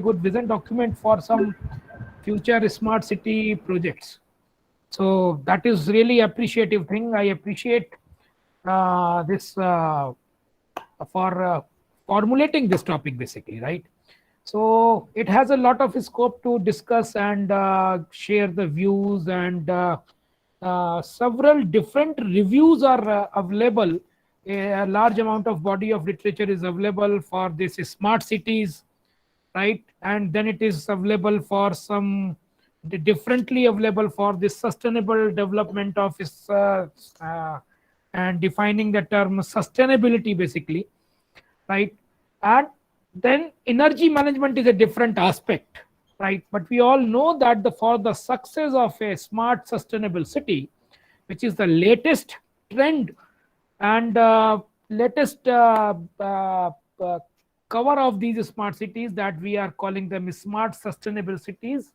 good vision document for some future smart city projects. So that is really appreciative thing. I appreciate this for formulating this topic basically, right? So it has a lot of scope to discuss and share the views, and several different reviews are available. A large amount of body of literature is available for this smart cities, right? And then it is available for some differently available for this sustainable development of this and defining the term sustainability basically, right? And then energy management is a different aspect, right? But we all know that for the success of a smart sustainable city, which is the latest trend and latest cover of these smart cities, that we are calling them smart sustainable cities,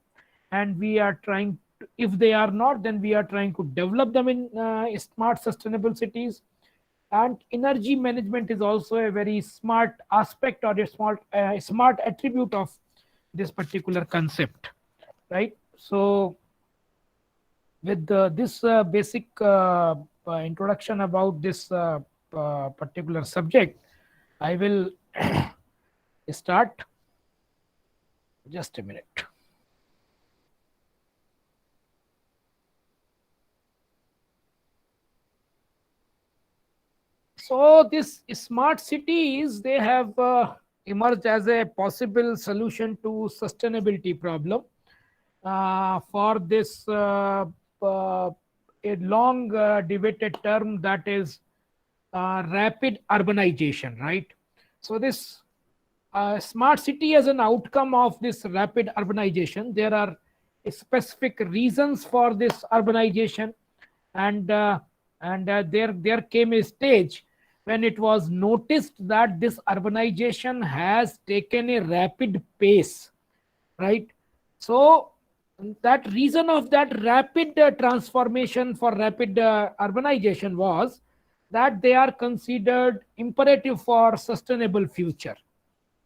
and we are trying to, if they are not, then we are trying to develop them in smart sustainable cities. And energy management is also a very smart aspect or a smart attribute of this particular concept, right? So with this basic introduction about this particular subject, I will start. Just a minute. So this smart cities, they have emerged as a possible solution to sustainability problem for this a long debated term, that is rapid urbanization, right? So this smart city as an outcome of this rapid urbanization, there are specific reasons for this urbanization, and there came a stage when it was noticed that this urbanization has taken a rapid pace, right? So that reason of that rapid transformation for rapid urbanization was that they are considered imperative for sustainable future,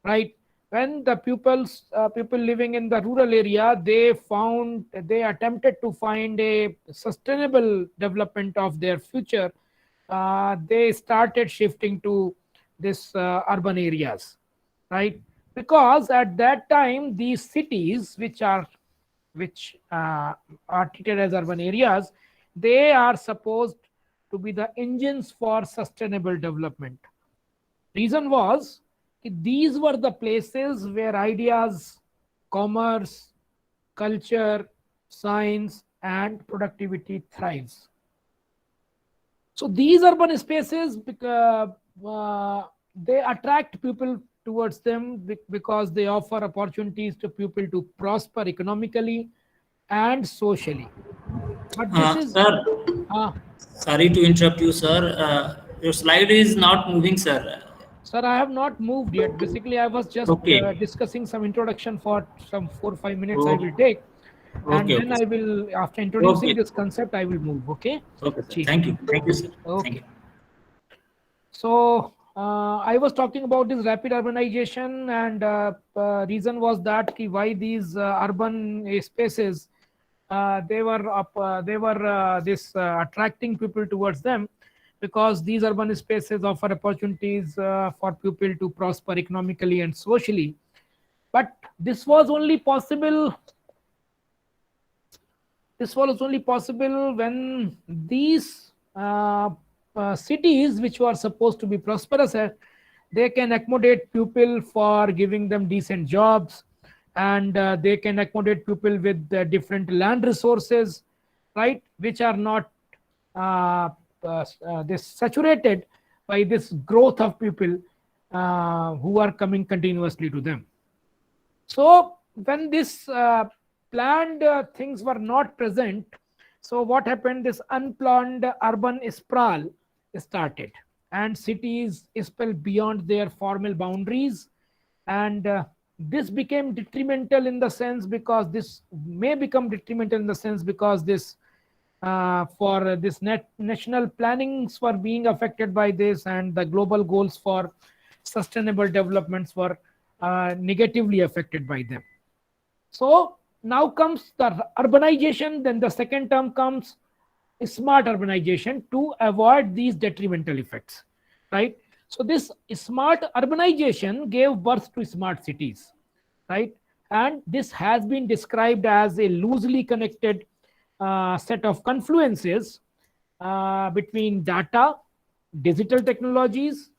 right? When the people living in the rural area, they attempted to find a sustainable development of their future, they started shifting to this urban areas, right? Because at that time these cities which are treated as urban areas, they are supposed to be the engines for sustainable development. Reason was these were the places where ideas, commerce, culture, science, and productivity thrives. So these urban spaces, they attract people towards them because they offer opportunities to people to prosper economically and socially. But this is Sir, uh, sorry to interrupt you, sir. Your slide is not moving, sir. sir, I have not moved yet. Basically, I was just Okay. discussing some introduction for some 4 or 5 minutes I will Oh, take, and okay, then okay, I sir. will, after introducing Okay. this concept, I will move. Okay. Okay, sir. Chi. Thank you. Thank you, sir. Thank you. Okay. So I was talking about this rapid urbanization, and reason was that why these urban spaces they were this attracting people towards them, because these urban spaces offer opportunities for people to prosper economically and socially. But this was only possible when these cities, which were supposed to be prosperous, they can accommodate people for giving them decent jobs, and they can accommodate people with different land resources, right, which are not this saturated by this growth of people who are coming continuously to them. So when this planned things were not present, so what happened? This unplanned urban sprawl started, and cities spelled beyond their formal boundaries, and this became detrimental in the sense, because this may become detrimental in the sense because this for this national plannings were being affected by this, and the global goals for sustainable developments were negatively affected by them. So now comes the urbanization, then the second term comes smart urbanization to avoid these detrimental effects, right? So this smart urbanization gave birth to smart cities, right? And this has been described as a loosely connected set of confluences between data, digital technologies,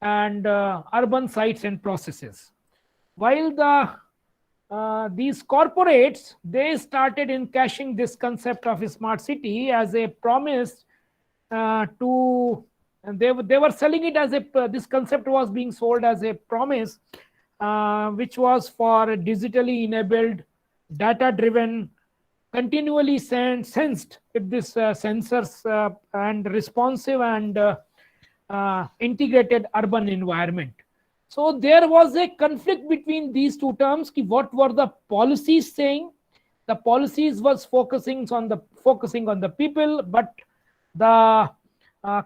and urban sites and processes. While these corporates, they started in cashing this concept of a smart city as a promise to, and they were selling it as a, this concept was being sold as a promise, which was for a digitally enabled, data driven, continually sensed with this sensors and responsive and integrated urban environment. So there was a conflict between these two terms. What were the policies saying? The policies was focusing on the people, but the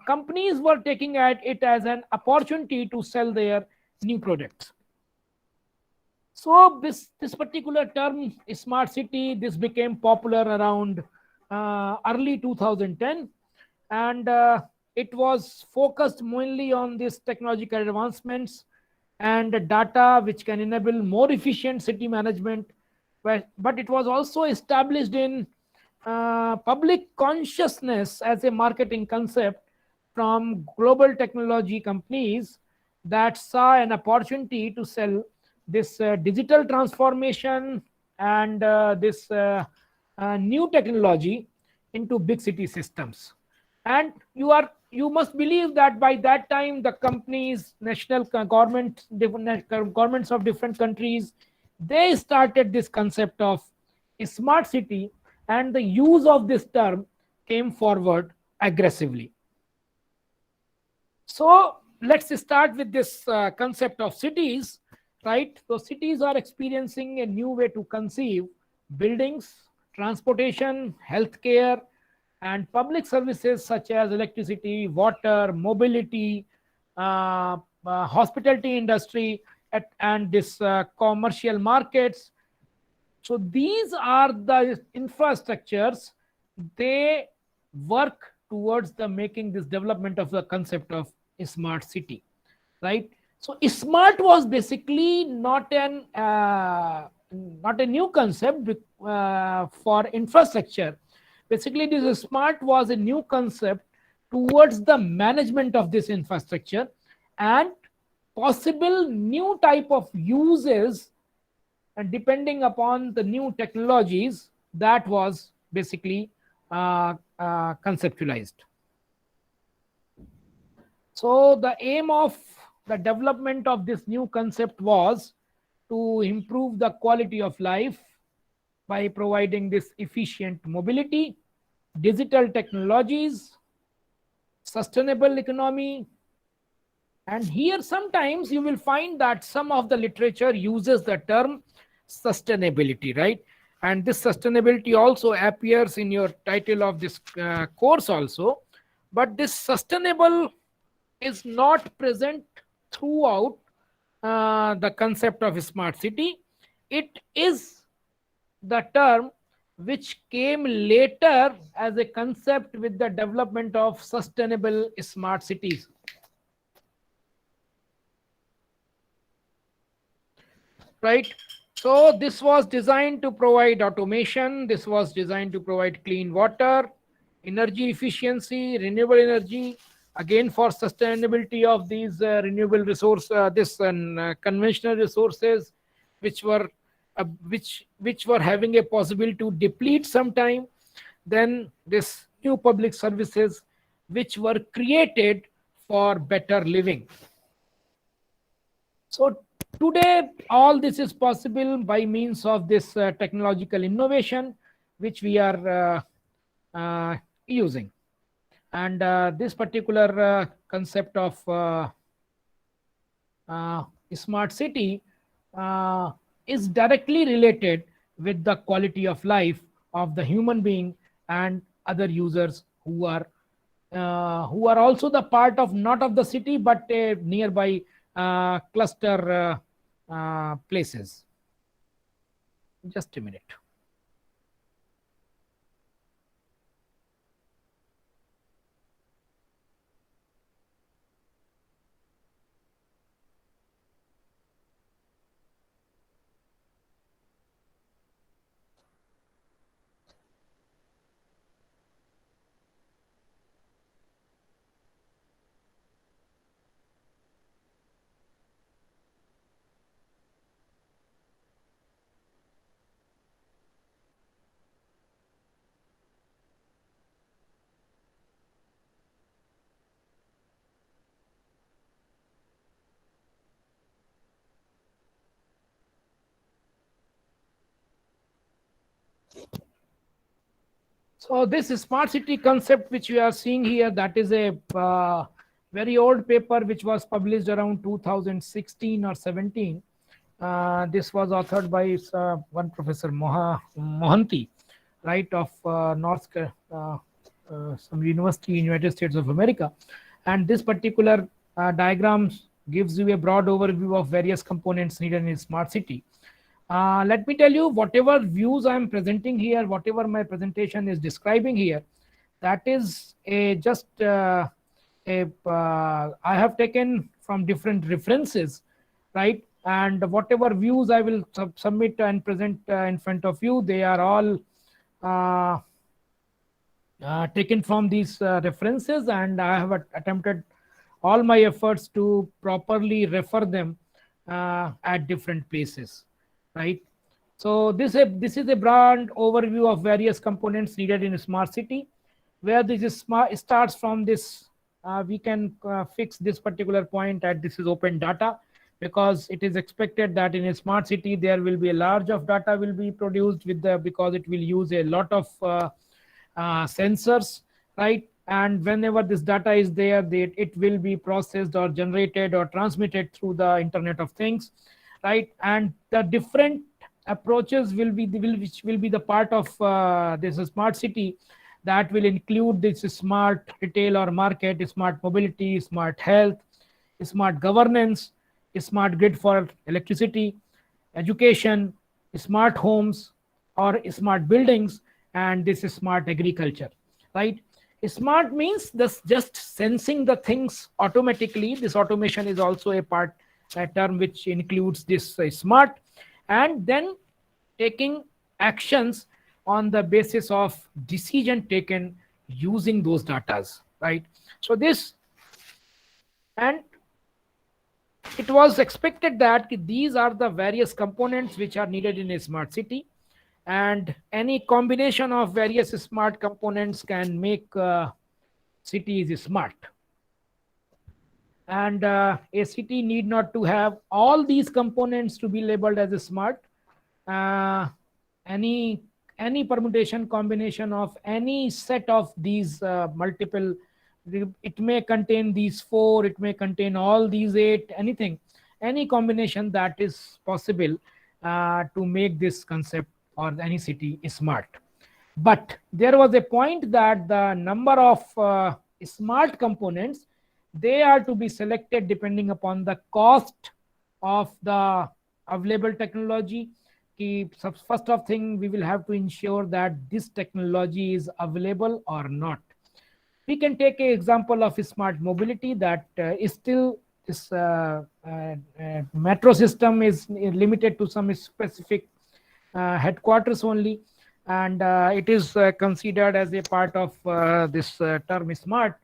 companies were taking at it as an opportunity to sell their new products. So this particular term, smart city, this became popular around early 2010, and it was focused mainly on these technological advancements and data which can enable more efficient city management. But it was also established in public consciousness as a marketing concept from global technology companies that saw an opportunity to sell this digital transformation and this new technology into big city systems. And you must believe that by that time the companies, national government, different governments of different countries, they started this concept of a smart city, and the use of this term came forward aggressively. So let's start with this concept of cities, right? So cities are experiencing a new way to conceive buildings, transportation, healthcare, and public services such as electricity, water, mobility, hospitality industry, and this commercial markets. So these are the infrastructures. They work towards the making this development of the concept of a smart city, right? So smart was basically not a new concept for infrastructure. Basically, this smart was a new concept towards the management of this infrastructure and possible new type of uses, and depending upon the new technologies that was basically conceptualized. So the aim of the development of this new concept was to improve the quality of life by providing this efficient mobility, digital technologies, sustainable economy. And here sometimes you will find that some of the literature uses the term sustainability, right? And this sustainability also appears in your title of this course also. But this sustainable is not present throughout the concept of a smart city. It is the term which came later as a concept with the development of sustainable smart cities. Right? So this was designed to provide automation, this was designed to provide clean water, energy efficiency, renewable energy, again for sustainability of these renewable resource, conventional resources, which were which were having a possibility to deplete sometime. Then this new public services which were created for better living. So today, all this is possible by means of this technological innovation, which we are using. And this particular concept of smart city is directly related with the quality of life of the human being and other users who are also the part of not of the city but a nearby cluster places. Just a minute. So this smart city concept which we are seeing here, that is a very old paper which was published around 2016 or 17. This was authored by one Professor Mohanty, right, of some university in United States of America. And this particular diagram gives you a broad overview of various components needed in a smart city. Let me tell you, whatever views I am presenting here, whatever my presentation is describing here, that is a just I have taken from different references, right? And whatever views I will submit and present in front of you, they are all taken from these references, and I have attempted all my efforts to properly refer them at different places, right? So this is a broad overview of various components needed in a smart city. Where this is smart starts from this, we can fix this particular point at this is open data, because it is expected that in a smart city there will be a large of data will be produced with the, because it will use a lot of sensors, right? And whenever this data is there, it will be processed or generated or transmitted through the Internet of Things, right? And the different approaches which will be the part of this smart city, that will include this smart retail or market, smart mobility, smart health, smart governance, smart grid for electricity, education, smart homes or smart buildings, and this is smart agriculture, right? Smart means this just sensing the things automatically. This automation is also a term which includes this smart, and then taking actions on the basis of decision taken using those datas, right? So this, and it was expected that these are the various components which are needed in a smart city, and any combination of various smart components can make cities smart. And a city need not to have all these components to be labeled as a smart. uh, any permutation combination of any set of these multiple, it may contain these 4, it may contain all these 8, anything, any combination that is possible to make this concept or any city smart. But there was a point that the number of smart components, they are to be selected depending upon the cost of the available technology. First of thing, we will have to ensure that this technology is available or not. We can take an example of smart mobility, that is still this metro system is limited to some specific headquarters only, and it is considered as a part of this term smart.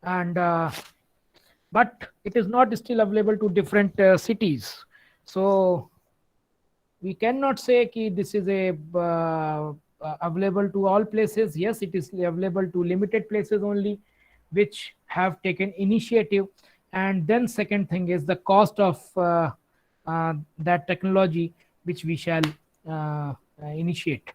And but it is not still available to different cities. So we cannot say that this is a available to all places. Yes, it is available to limited places only, which have taken initiative. And then second thing is the cost of that technology which we shall initiate.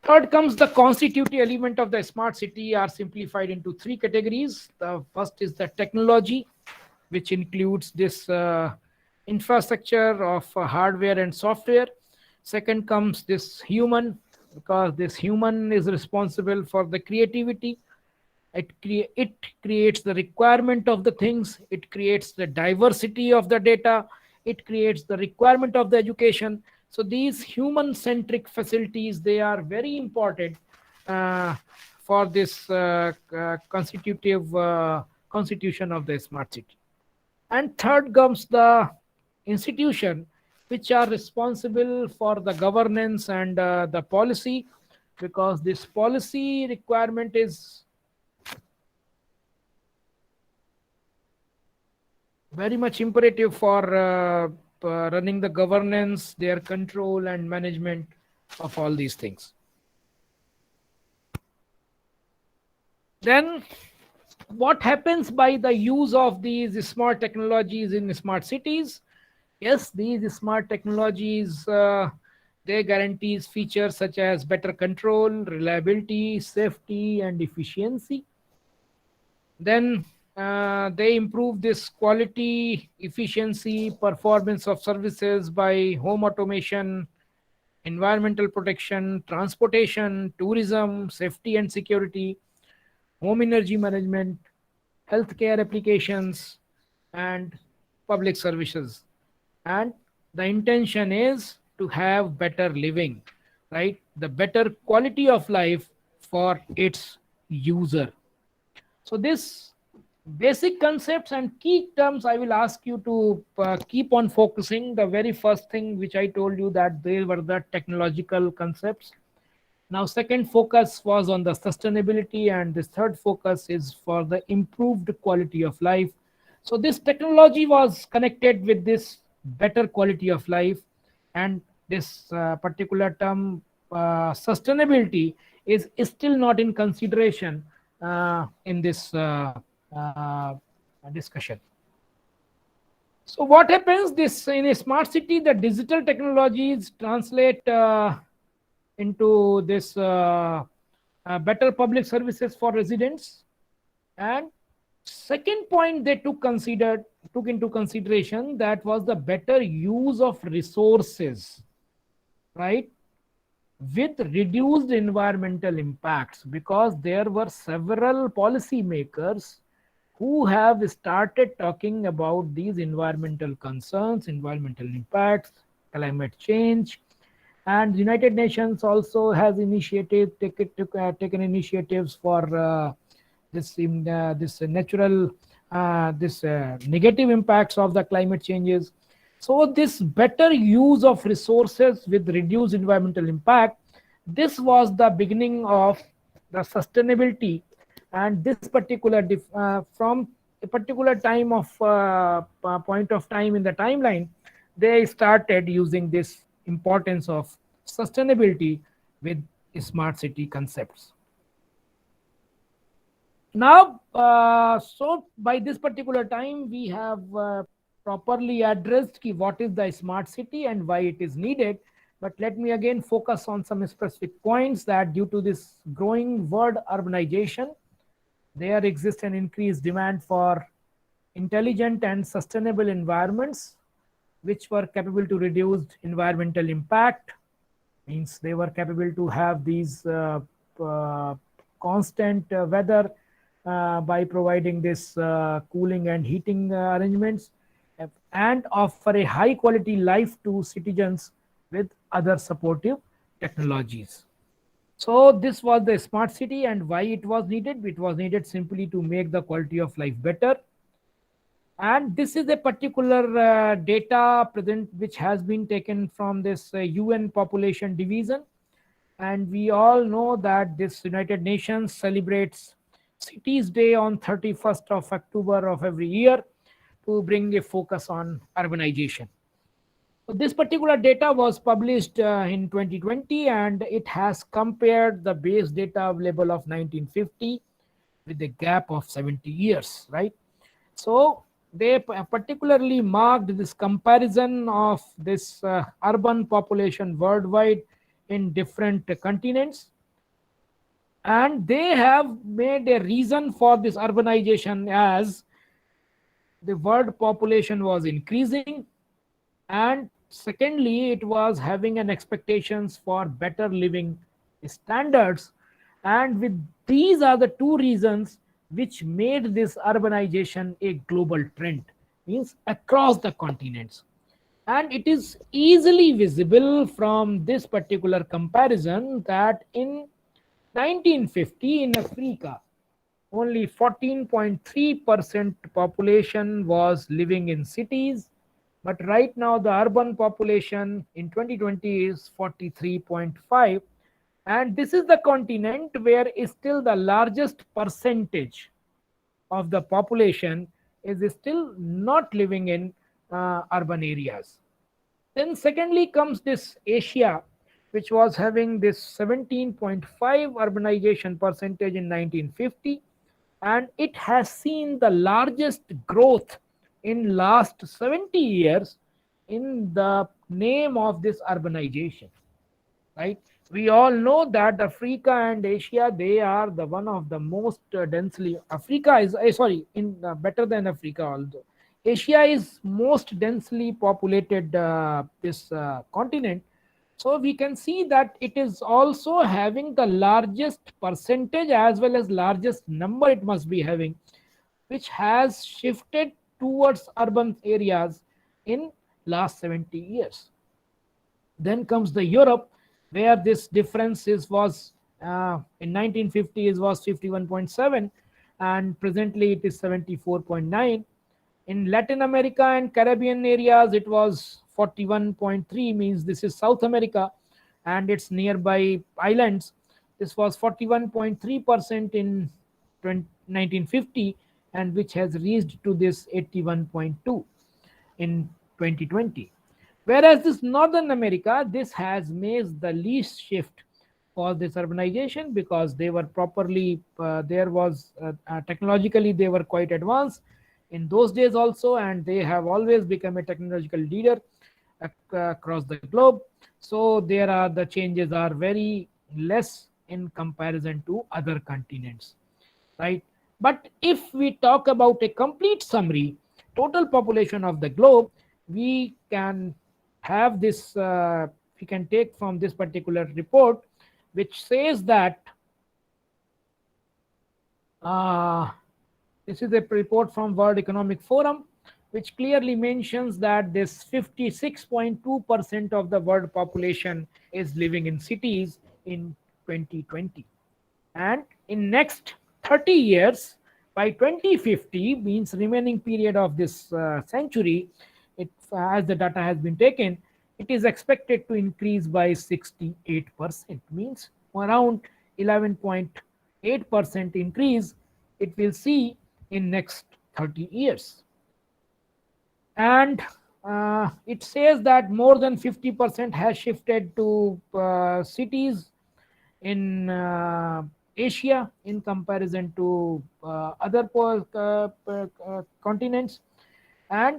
Third comes the constitutive element of the smart city are simplified into 3 categories. The first is the technology, which includes this infrastructure of hardware and software. Second comes this human, because this human is responsible for the creativity. It creates the requirement of the things, it creates the diversity of the data, it creates the requirement of the education. So these human centric facilities, they are very important uh, for this constitutive constitution of the smart city. And third comes the institution which are responsible for the governance and the policy, because this policy requirement is very much imperative for running the governance, their control and management of all these things. Then what happens by the use of these smart technologies in smart cities? Yes, these smart technologies, they guarantees features such as better control, reliability, safety and efficiency. Then they improve this quality, efficiency, performance of services by home automation, environmental protection, transportation, tourism, safety and security, home energy management, healthcare applications, and public services. And the intention is to have better living, right? The better quality of life for its user. So this basic concepts and key terms I will ask you to keep on focusing. The very first thing which I told you, that they were the technological concepts. Now second focus was on the sustainability, and this third focus is for the improved quality of life. So this technology was connected with this better quality of life, and this particular term sustainability is still not in consideration in this uh, discussion. So what happens this in a smart city? The digital technologies translate into this better public services for residents. And second point they took into consideration, that was the better use of resources, right, with reduced environmental impacts, because there were several policy makers who have started talking about these environmental concerns, environmental impacts, climate change. And United Nations also has taken initiatives for this natural this negative impacts of the climate changes. So this better use of resources with reduced environmental impact, this was the beginning of the sustainability. And this particular from a particular time of point of time in the timeline, they started using this importance of sustainability with smart city concepts. Now so by this particular time we have properly addressed what is the smart city and why it is needed. But let me again focus on some specific points, that due to this growing world urbanization, there exists an increased demand for intelligent and sustainable environments which were capable to reduce environmental impact. Means they were capable to have these uh, constant weather by providing this cooling and heating arrangements, and offer a high quality life to citizens with other supportive technologies. So this was the smart city, and why it was needed. It was needed simply to make the quality of life better. And this is a particular data present which has been taken from this UN population division. And we all know that this United Nations celebrates Cities Day on 31st of October of every year to bring a focus on urbanization. So this particular data was published in 2020, and it has compared the base data available of 1950 with a gap of 70 years, right? So they particularly marked this comparison of this urban population worldwide in different continents. And they have made a reason for this urbanization as the world population was increasing, and secondly it was having an expectations for better living standards. And with these are the two reasons which made this urbanization a global trend, means across the continents. And it is easily visible from this particular comparison that in 1950 in Africa, only 14.3% population was living in cities, but right now the urban population in 2020 is 43.5, and this is the continent where is still the largest percentage of the population is still not living in urban areas. Then secondly comes this Asia, which was having this 17.5 urbanization percentage in 1950, and it has seen the largest growth in last 70 years in the name of this urbanization, right? We all know that Africa and Asia, they are the one of the most densely, Africa is sorry, in better than Africa also, Asia is most densely populated this continent. So we can see that it is also having the largest percentage as well as largest number it must be having, which has shifted towards urban areas in last 70 years. Then comes the Europe, where this difference was in 1950s was 51.7, and presently it is 74.9. In Latin America and Caribbean areas, it was 41.3, means this is South America and its nearby islands. This was 41.3% in 1950, and which has reached to this 81.2 in 2020. Whereas this Northern America, this has made the least shift for this urbanization, because they were properly, there was technologically they were quite advanced in those days also, and they have always become a technological leader across the globe. So there are the changes are very less in comparison to other continents, right? But if we talk about a complete summary, total population of the globe, we can have this, we can take from this particular report, which says that this is a report from World Economic Forum, which clearly mentions that this 56.2% of the world population is living in cities in 2020. And in next 30 years, by 2050, means remaining period of this century, it, as the data has been taken, it is expected to increase by 68%, means around 11.8% increase it will see in next 30 years. And it says that more than 50% has shifted to cities in Asia in comparison to other continents, and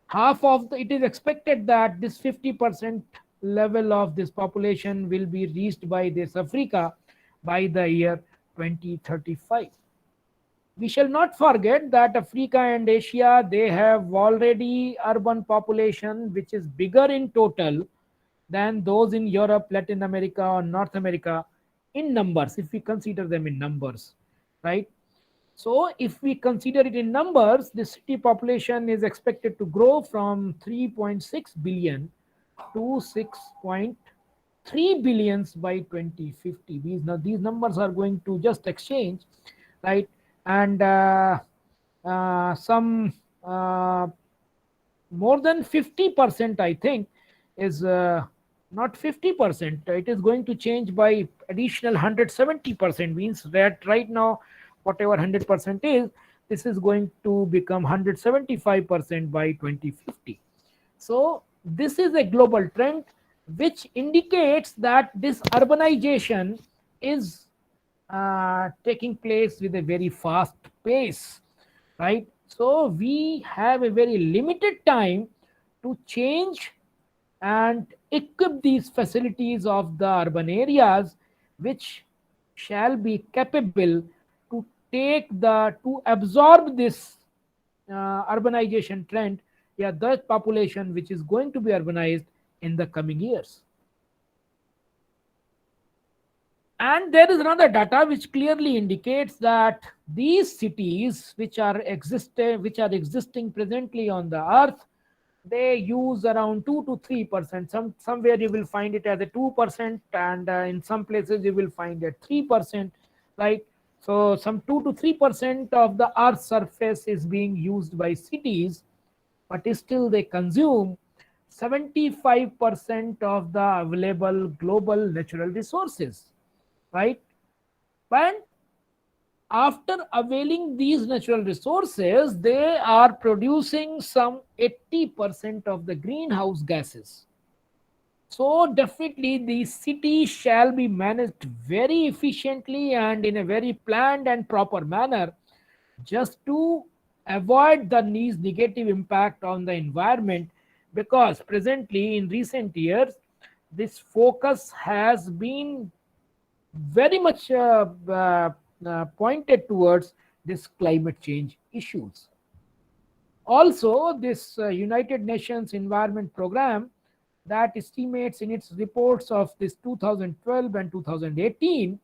half of it is expected that this 50% level of this population will be reached by this Africa by the year 2035. We shall not forget that Africa and Asia, they have already urban population which is bigger in total than those in Europe, Latin America or North America in numbers, if we consider them in numbers, right? So if we consider it in numbers, the city population is expected to grow from 3.6 billion to 6.3 billions by 2050. These numbers are going to just exchange, right? And some more than 50%, I think, is not 50%. It is going to change by additional 170%, means that right now, whatever 100% is, this is going to become 175% by 2050. So this is a global trend which indicates that this urbanization is taking place with a very fast pace, right? So we have a very limited time to change and equip these facilities of the urban areas, which shall be capable to to absorb this urbanization trend, yeah, the population which is going to be urbanized in the coming years. And there is another data which clearly indicates that these cities which are existing presently on the earth, they use around 2 to 3%. Somewhere you will find it as a 2%, and in some places you will find it 3%, right? So some 2 to 3% of the earth's surface is being used by cities, but still they consume 75% of the available global natural resources, right? But after availing these natural resources, they are producing some 80% of the greenhouse gases. So definitely the city shall be managed very efficiently and in a very planned and proper manner, just to avoid the these negative impact on the environment. Because presently in recent years, this focus has been very much pointed towards this climate change issues. Also, this United Nations Environment Program that estimates in its reports of this 2012 and 2018,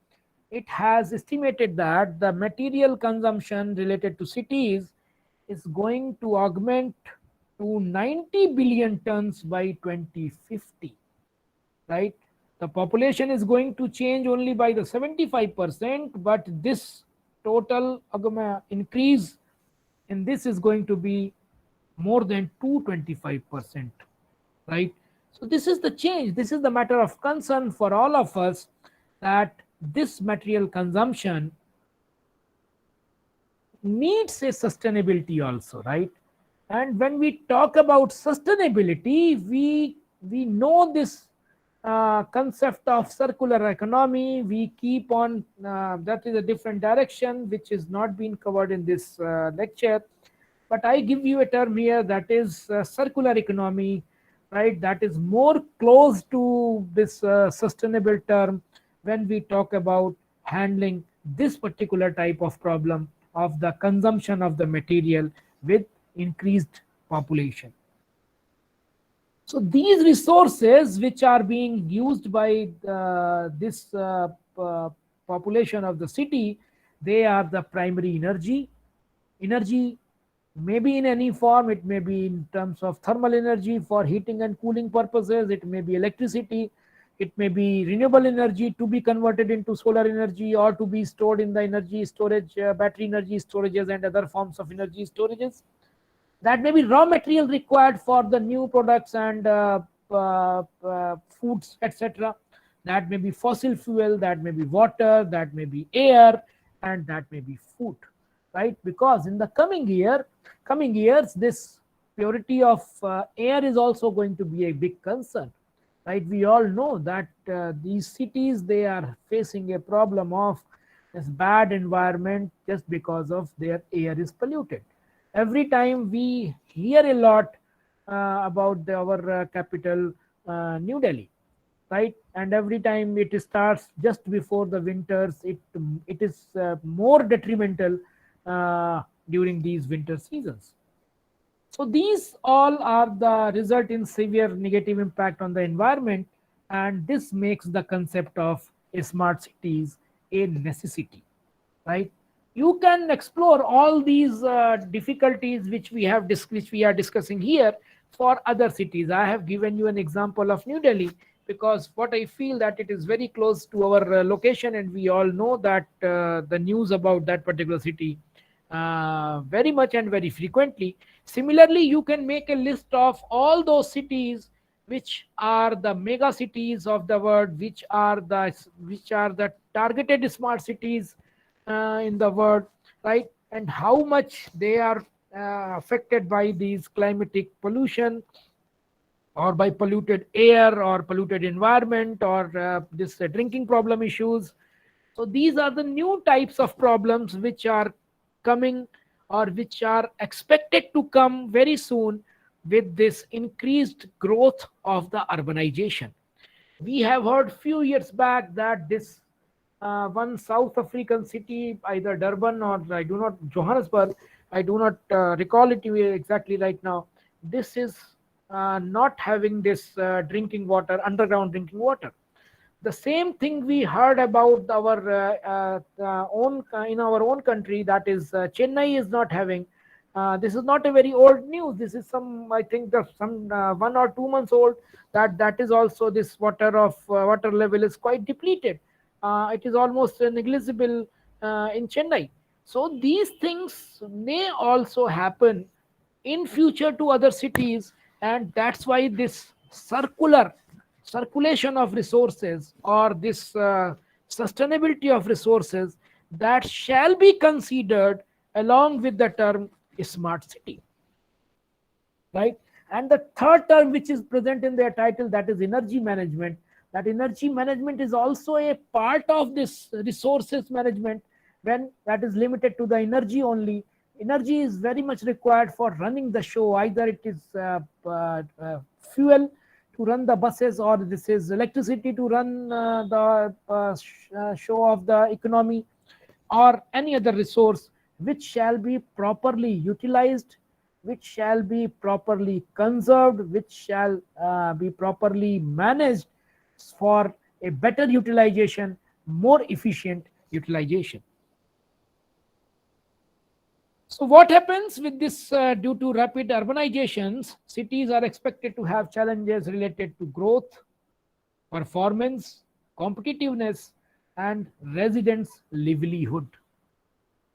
it has estimated that the material consumption related to cities is going to augment to 90 billion tons by 2050, right? The population is going to change only by the 75%, but this total increase in this is going to be more than 225%, right? So this is the change. This is the matter of concern for all of us, that this material consumption needs a sustainability also, right? And when we talk about sustainability, we know this concept of circular economy. We keep on that is a different direction which is not being covered in this lecture, but I give you a term here, that is circular economy, right? That is more close to this sustainable term when we talk about handling this particular type of problem of the consumption of the material with increased population. So these resources which are being used by this population of the city, they are the primary energy may be in any form. It may be in terms of thermal energy for heating and cooling purposes, it may be electricity, it may be renewable energy to be converted into solar energy, or to be stored in the energy storage, battery energy storages and other forms of energy storages. That may be raw material required for the new products and foods, etc. That may be fossil fuel, that may be water, that may be air, and that may be food, right? Because in the coming years, this purity of air is also going to be a big concern, right? We all know that these cities, they are facing a problem of this bad environment just because of their air is polluted. Every time we hear a lot about our capital, New Delhi, right? And every time it starts just before the winters, it is more detrimental during these winter seasons. So these all are the result in severe negative impact on the environment, and this makes the concept of smart cities a necessity, right? You can explore all these difficulties which which we are discussing here for other cities. I have given you an example of New Delhi because what I feel that it is very close to our location, and we all know that the news about that particular city very much and very frequently. Similarly, you can make a list of all those cities which are the mega cities of the world, which are the targeted smart cities in the world, right? And how much they are affected by these climatic pollution, or by polluted air, or polluted environment, or this drinking problem issues. So these are the new types of problems which are coming, or which are expected to come very soon with this increased growth of the urbanization. We have heard few years back that this one South African city, either Durban or I do not Johannesburg, I do not recall it exactly right now. This is not having this drinking water, underground drinking water. The same thing we heard about our own in our own country, that is Chennai is not having. This is not a very old news. This is some, I think, some 1 or 2 months old. That is also this water level is quite depleted. It is almost negligible in Chennai. So these things may also happen in future to other cities, and that's why this circulation of resources, or this sustainability of resources, that shall be considered along with the term smart city, right? And the third term which is present in their title, that is energy management. That energy management is also a part of this resources management. When that is limited to the energy only, energy is very much required for running the show. Either it is fuel to run the buses, or this is electricity to run the show of the economy, or any other resource which shall be properly utilized, which shall be properly conserved, which shall be properly managed for a better utilization, more efficient utilization. So what happens with this? Due to rapid urbanizations, cities are expected to have challenges related to growth, performance, competitiveness, and residents' livelihood.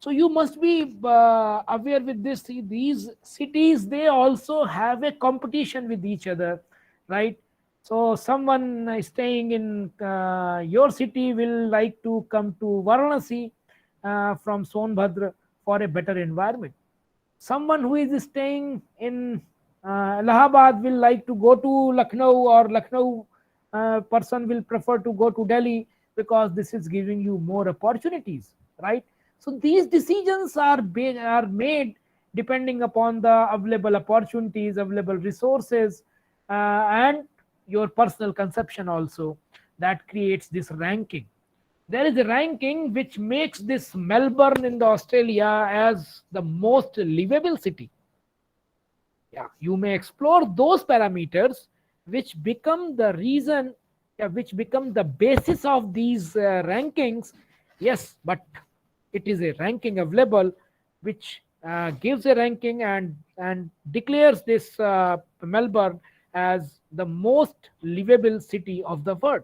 So you must be aware with this. These cities, they also have a competition with each other, right? So someone staying in your city will like to come to Varanasi from Sonbhadra for a better environment. Someone who is staying in Allahabad will like to go to Lucknow, or Lucknow person will prefer to go to Delhi, because this is giving you more opportunities, right? So these decisions are made depending upon the available opportunities, available resources, and your personal conception also, that creates this ranking. There is a ranking which makes this Melbourne in the Australia as the most livable city. Yeah, you may explore those parameters which become the reason, yeah, which become the basis of these rankings. Yes, but it is a ranking available which gives a ranking, and declares this Melbourne as the most livable city of the world.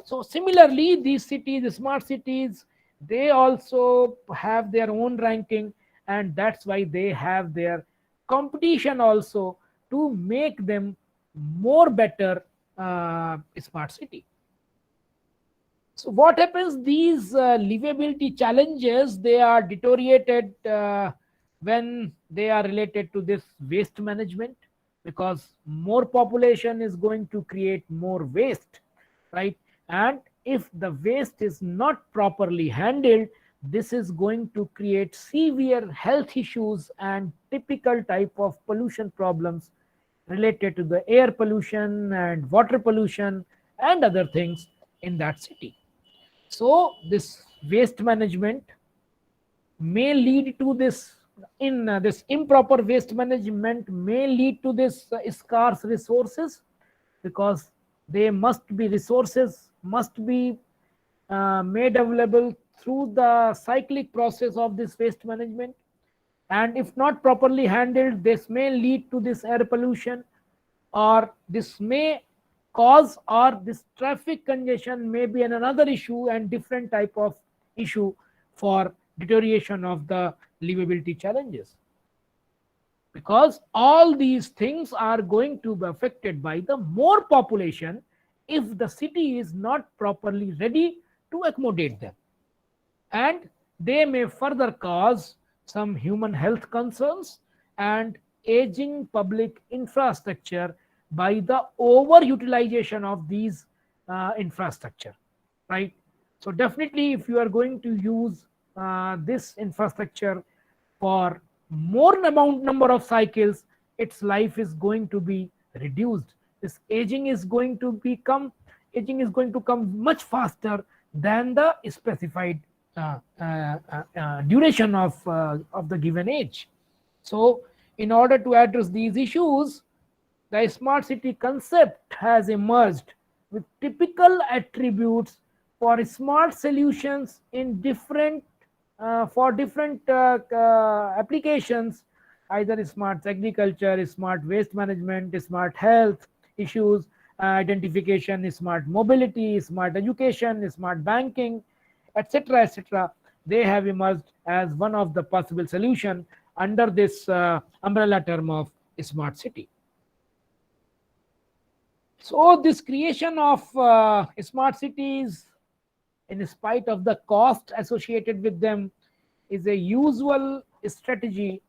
So similarly, these cities, the smart cities, they also have their own ranking, and that's why they have their competition also to make them more better smart city. So what happens? These livability challenges, they are deteriorated when they are related to this waste management, because more population is going to create more waste, right? And if the waste is not properly handled, this is going to create severe health issues and typical type of pollution problems related to the air pollution and water pollution and other things in that city. So this waste management may lead to this, in this improper waste management may lead to this scarce resources, because they must be resources must be made available through the cyclic process of this waste management. And if not properly handled, this may lead to this air pollution, or this may cause, or this traffic congestion may be another issue, and different type of issue for deterioration of the livability challenges, because all these things are going to be affected by the more population if the city is not properly ready to accommodate them. And they may further cause some human health concerns and aging public infrastructure by the overutilization of these infrastructure, right? So definitely, if you are going to use this infrastructure for more number of cycles, its life is going to be reduced. This aging is going to come much faster than the specified duration of the given age. So in order to address these issues, the smart city concept has emerged with typical attributes for smart solutions in different for different applications, either smart agriculture, smart waste management, smart health issues, identification, smart mobility, smart education, smart banking, etc., etc. They have emerged as one of the possible solution under this umbrella term of smart city. So this creation of smart cities, in spite of the cost associated with them, is a usual strategy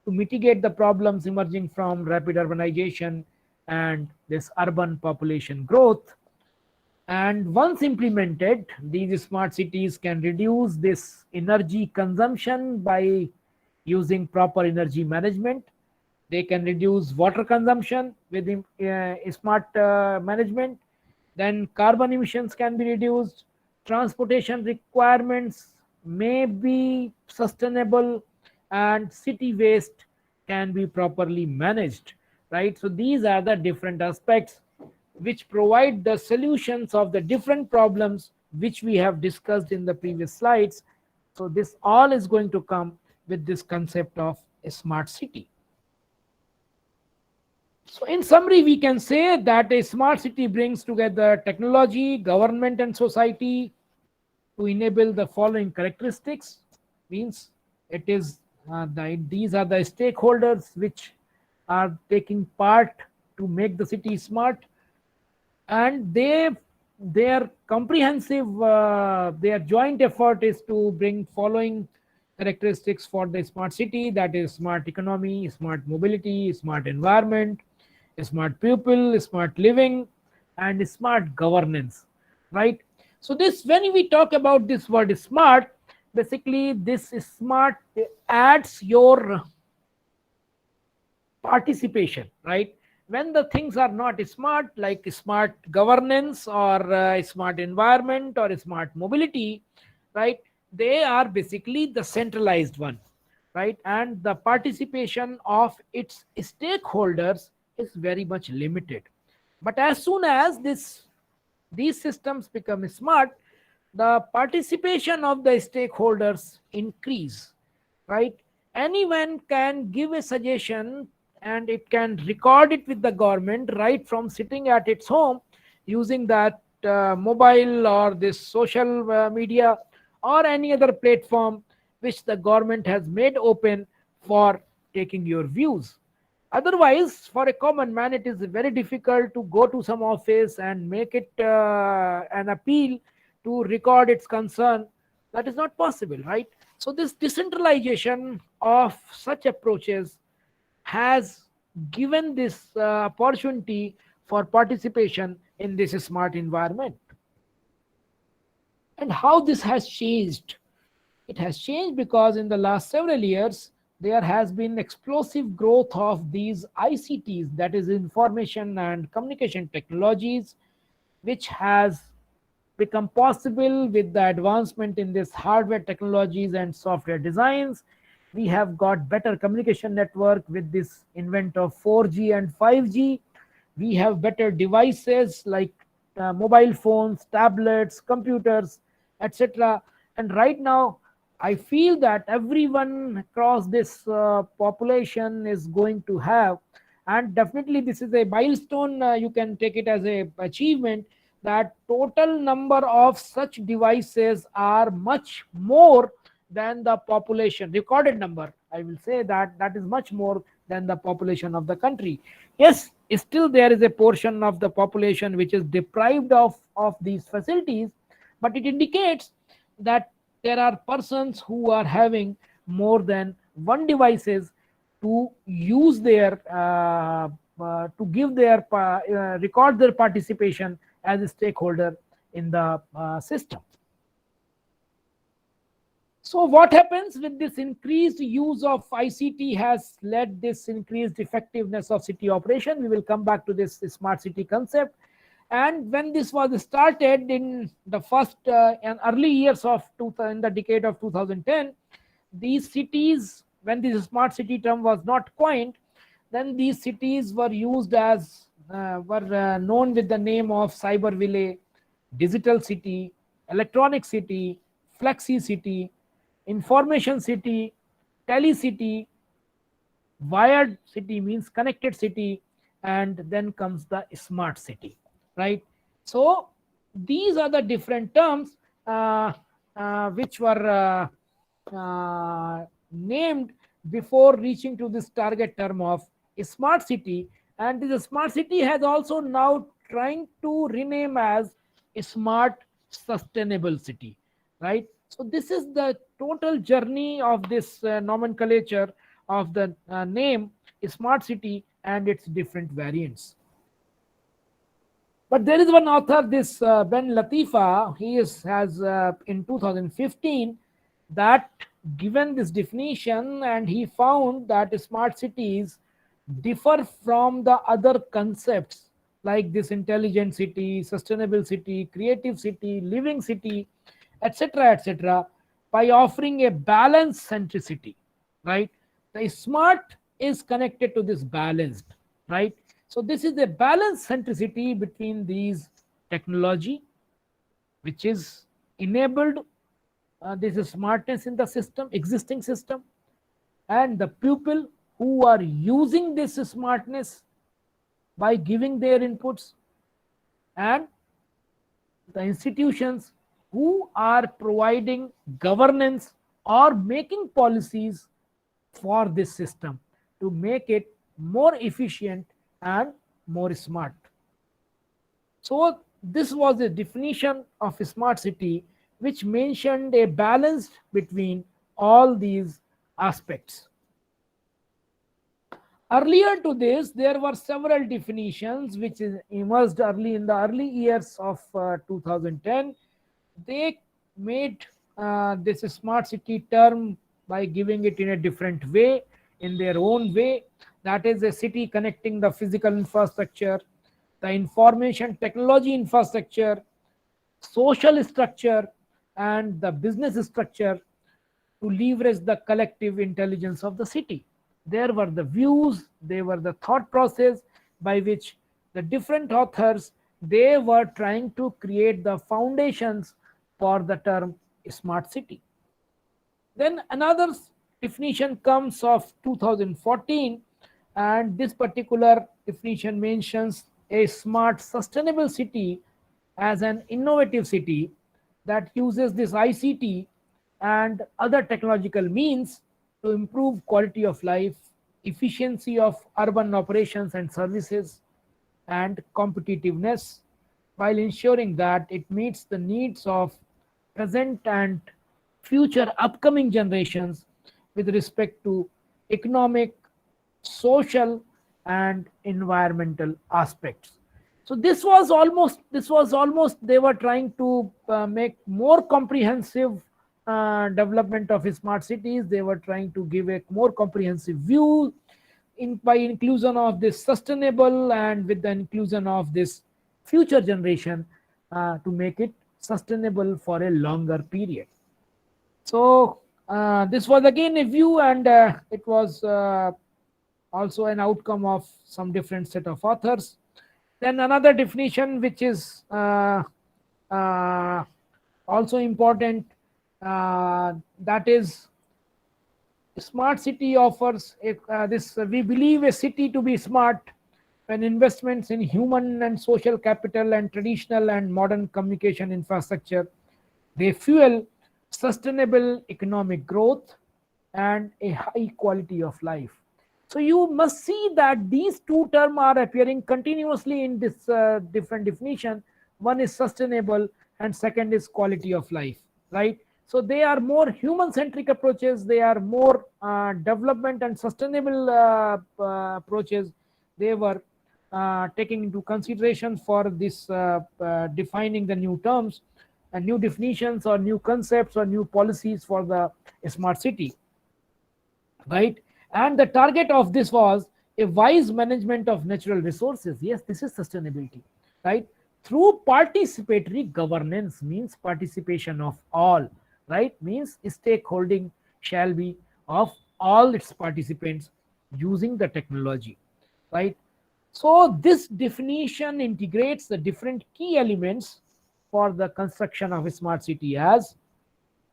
to mitigate the problems emerging from rapid urbanization and this urban population growth. And once implemented, these smart cities can reduce this energy consumption by using proper energy management. They can reduce water consumption with smart management. Then carbon emissions can be reduced. Transportation requirements may be sustainable, and city waste can be properly managed. Right. So these are the different aspects which provide the solutions of the different problems which we have discussed in the previous slides. So this all is going to come with this concept of a smart city. So in summary, we can say that a smart city brings together technology, government and society to enable the following characteristics. Means it is these are the stakeholders which are taking part to make the city smart, and their comprehensive their joint effort is to bring following characteristics for the smart city, that is smart economy, smart mobility, smart environment, smart people, smart living, and smart governance, right? So this, when we talk about this word smart, basically this smart adds your participation, right? When the things are not smart, like smart governance or smart environment or smart mobility, right, they are basically the centralized one, right? And the participation of its stakeholders is very much limited. But as soon as these systems become smart, the participation of the stakeholders increase, right? Anyone can give a suggestion, and it can record it with the government right from sitting at its home, using that mobile or this social media or any other platform which the government has made open for taking your views. Otherwise, for a common man, it is very difficult to go to some office and make it an appeal to record its concern. That is not possible, right? So this decentralization of such approaches has given this opportunity for participation in this smart environment. And how this has changed? It has changed because in the last several years, there has been explosive growth of these ICTs, that is information and communication technologies, which has become possible with the advancement in this hardware technologies and software designs. We have got better communication network with this invent of 4G and 5G. We have better devices like mobile phones, tablets, computers, etc. And right now, I feel that everyone across this population is going to have, and definitely this is a milestone. You can take it as a achievement, that total number of such devices are much more than the population recorded number. I will say that that is much more than the population of the country. Yes, still there is a portion of the population which is deprived of these facilities, but it indicates that there are persons who are having more than one devices to use their to give their record their participation as a stakeholder in the system. So what happens with this increased use of ICT has led this increased effectiveness of city operation. We will come back to this smart city concept. And when this was started in the first and early years of in the decade of 2010, these cities, when this smart city term was not coined, then these cities were used as were known with the name of Cyber Village, Digital City, Electronic City, Flexi City, Information City, Tele City, Wired City means connected city, and then comes the Smart City, right? So these are the different terms which were named before reaching to this target term of Smart City, and this Smart City has also now trying to rename as Smart Sustainable City, right? So this is the total journey of this nomenclature of the name Smart City and its different variants. But there is one author, this Ben Latifa, has in 2015 that given this definition, and he found that smart cities differ from the other concepts like this intelligent city, sustainable city, creative city, living city, etc., by offering a balanced centricity, right? The smart is connected to this balanced, right? So this is a balanced centricity between these technology, which is enabled this is smartness in the system, existing system, and the people who are using this smartness by giving their inputs, and the institutions who are providing governance or making policies for this system to make it more efficient and more smart. So this was the definition of a smart city, which mentioned a balance between all these aspects. Earlier to this, there were several definitions which emerged early in the early years of 2010. They made this smart city term by giving it in a different way, in their own way. That is a city connecting the physical infrastructure, the information technology infrastructure, social structure, and the business structure to leverage the collective intelligence of the city. There were the views, they were the thought process by which the different authors they were trying to create the foundations for the term smart city. Then another definition comes of 2014, and this particular definition mentions a smart sustainable city as an innovative city that uses this ICT and other technological means to improve quality of life, efficiency of urban operations and services, and competitiveness, while ensuring that it meets the needs of present and future upcoming generations with respect to economic, social, and environmental aspects. So this was almost they were trying to make more comprehensive development of smart cities. They were trying to give a more comprehensive view by inclusion of this sustainable and with the inclusion of this future generation to make it sustainable for a longer period. So this was again a view, and it was also an outcome of some different set of authors. Then another definition which is uh, also important, that is smart city offers this we believe a city to be smart when investments in human and social capital and traditional and modern communication infrastructure they fuel sustainable economic growth and a high quality of life. So you must see that these two terms are appearing continuously in this different definition. One is sustainable and second is quality of life, right? So they are more human centric approaches, they are more development and sustainable approaches. They were taking into consideration for this defining the new terms and new definitions or new concepts or new policies for the smart city, right? And the target of this was a wise management of natural resources. Yes, this is sustainability, right? Through participatory governance means participation of all, right? Means stakeholding shall be of all its participants using the technology, right? So this definition integrates the different key elements for the construction of a smart city as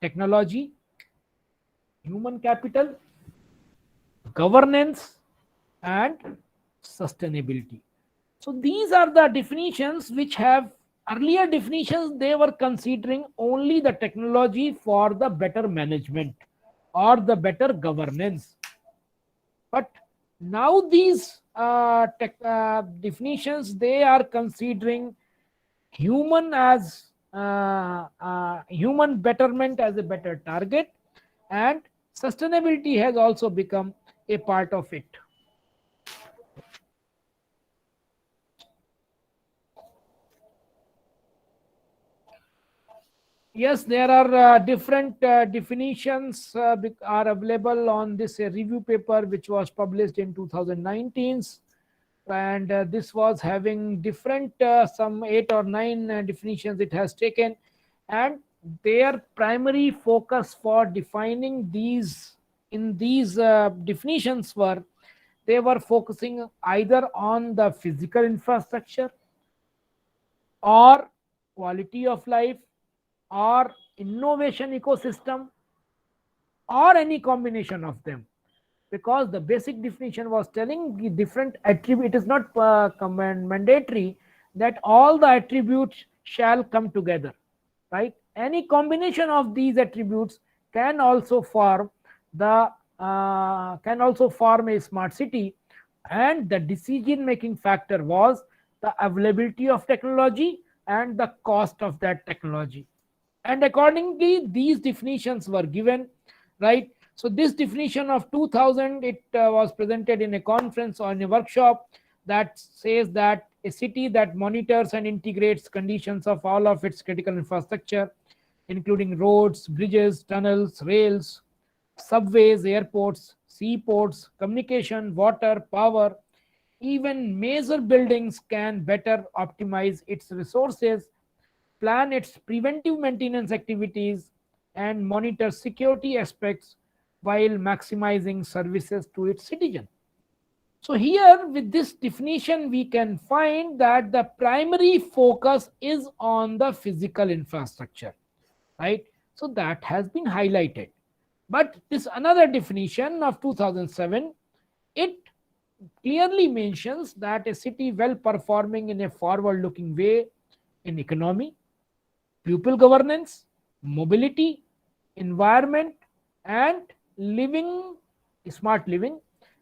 technology, human capital, governance, and sustainability. So these are the definitions which have earlier definitions, they were considering only the technology for the better management or the better governance. But now these definitions, they are considering human as human betterment as a better target, and sustainability has also become a part of it. Yes, there are different definitions are available on this review paper which was published in 2019, and this was having different some 8 or 9 definitions it has taken, and their primary focus for defining these in these definitions were, they were focusing either on the physical infrastructure or quality of life or innovation ecosystem or any combination of them, because the basic definition was telling the different attribute. It is not mandatory that all the attributes shall come together, right? Any combination of these attributes can also form the can also form a smart city, and the decision making factor was the availability of technology and the cost of that technology, and accordingly these definitions were given, right? So this definition of 2000, it was presented in a conference or in a workshop that says that a city that monitors and integrates conditions of all of its critical infrastructure, including roads, bridges, tunnels, rails, subways, airports, seaports, communication, water, power, even major buildings, can better optimize its resources, plan its preventive maintenance activities, and monitor security aspects while maximizing services to its citizens. So here with this definition we can find that the primary focus is on the physical infrastructure, right? So that has been highlighted. But this another definition of 2007, it clearly mentions that a city well performing in a forward looking way in economy, people governance, mobility, environment, and living, smart living,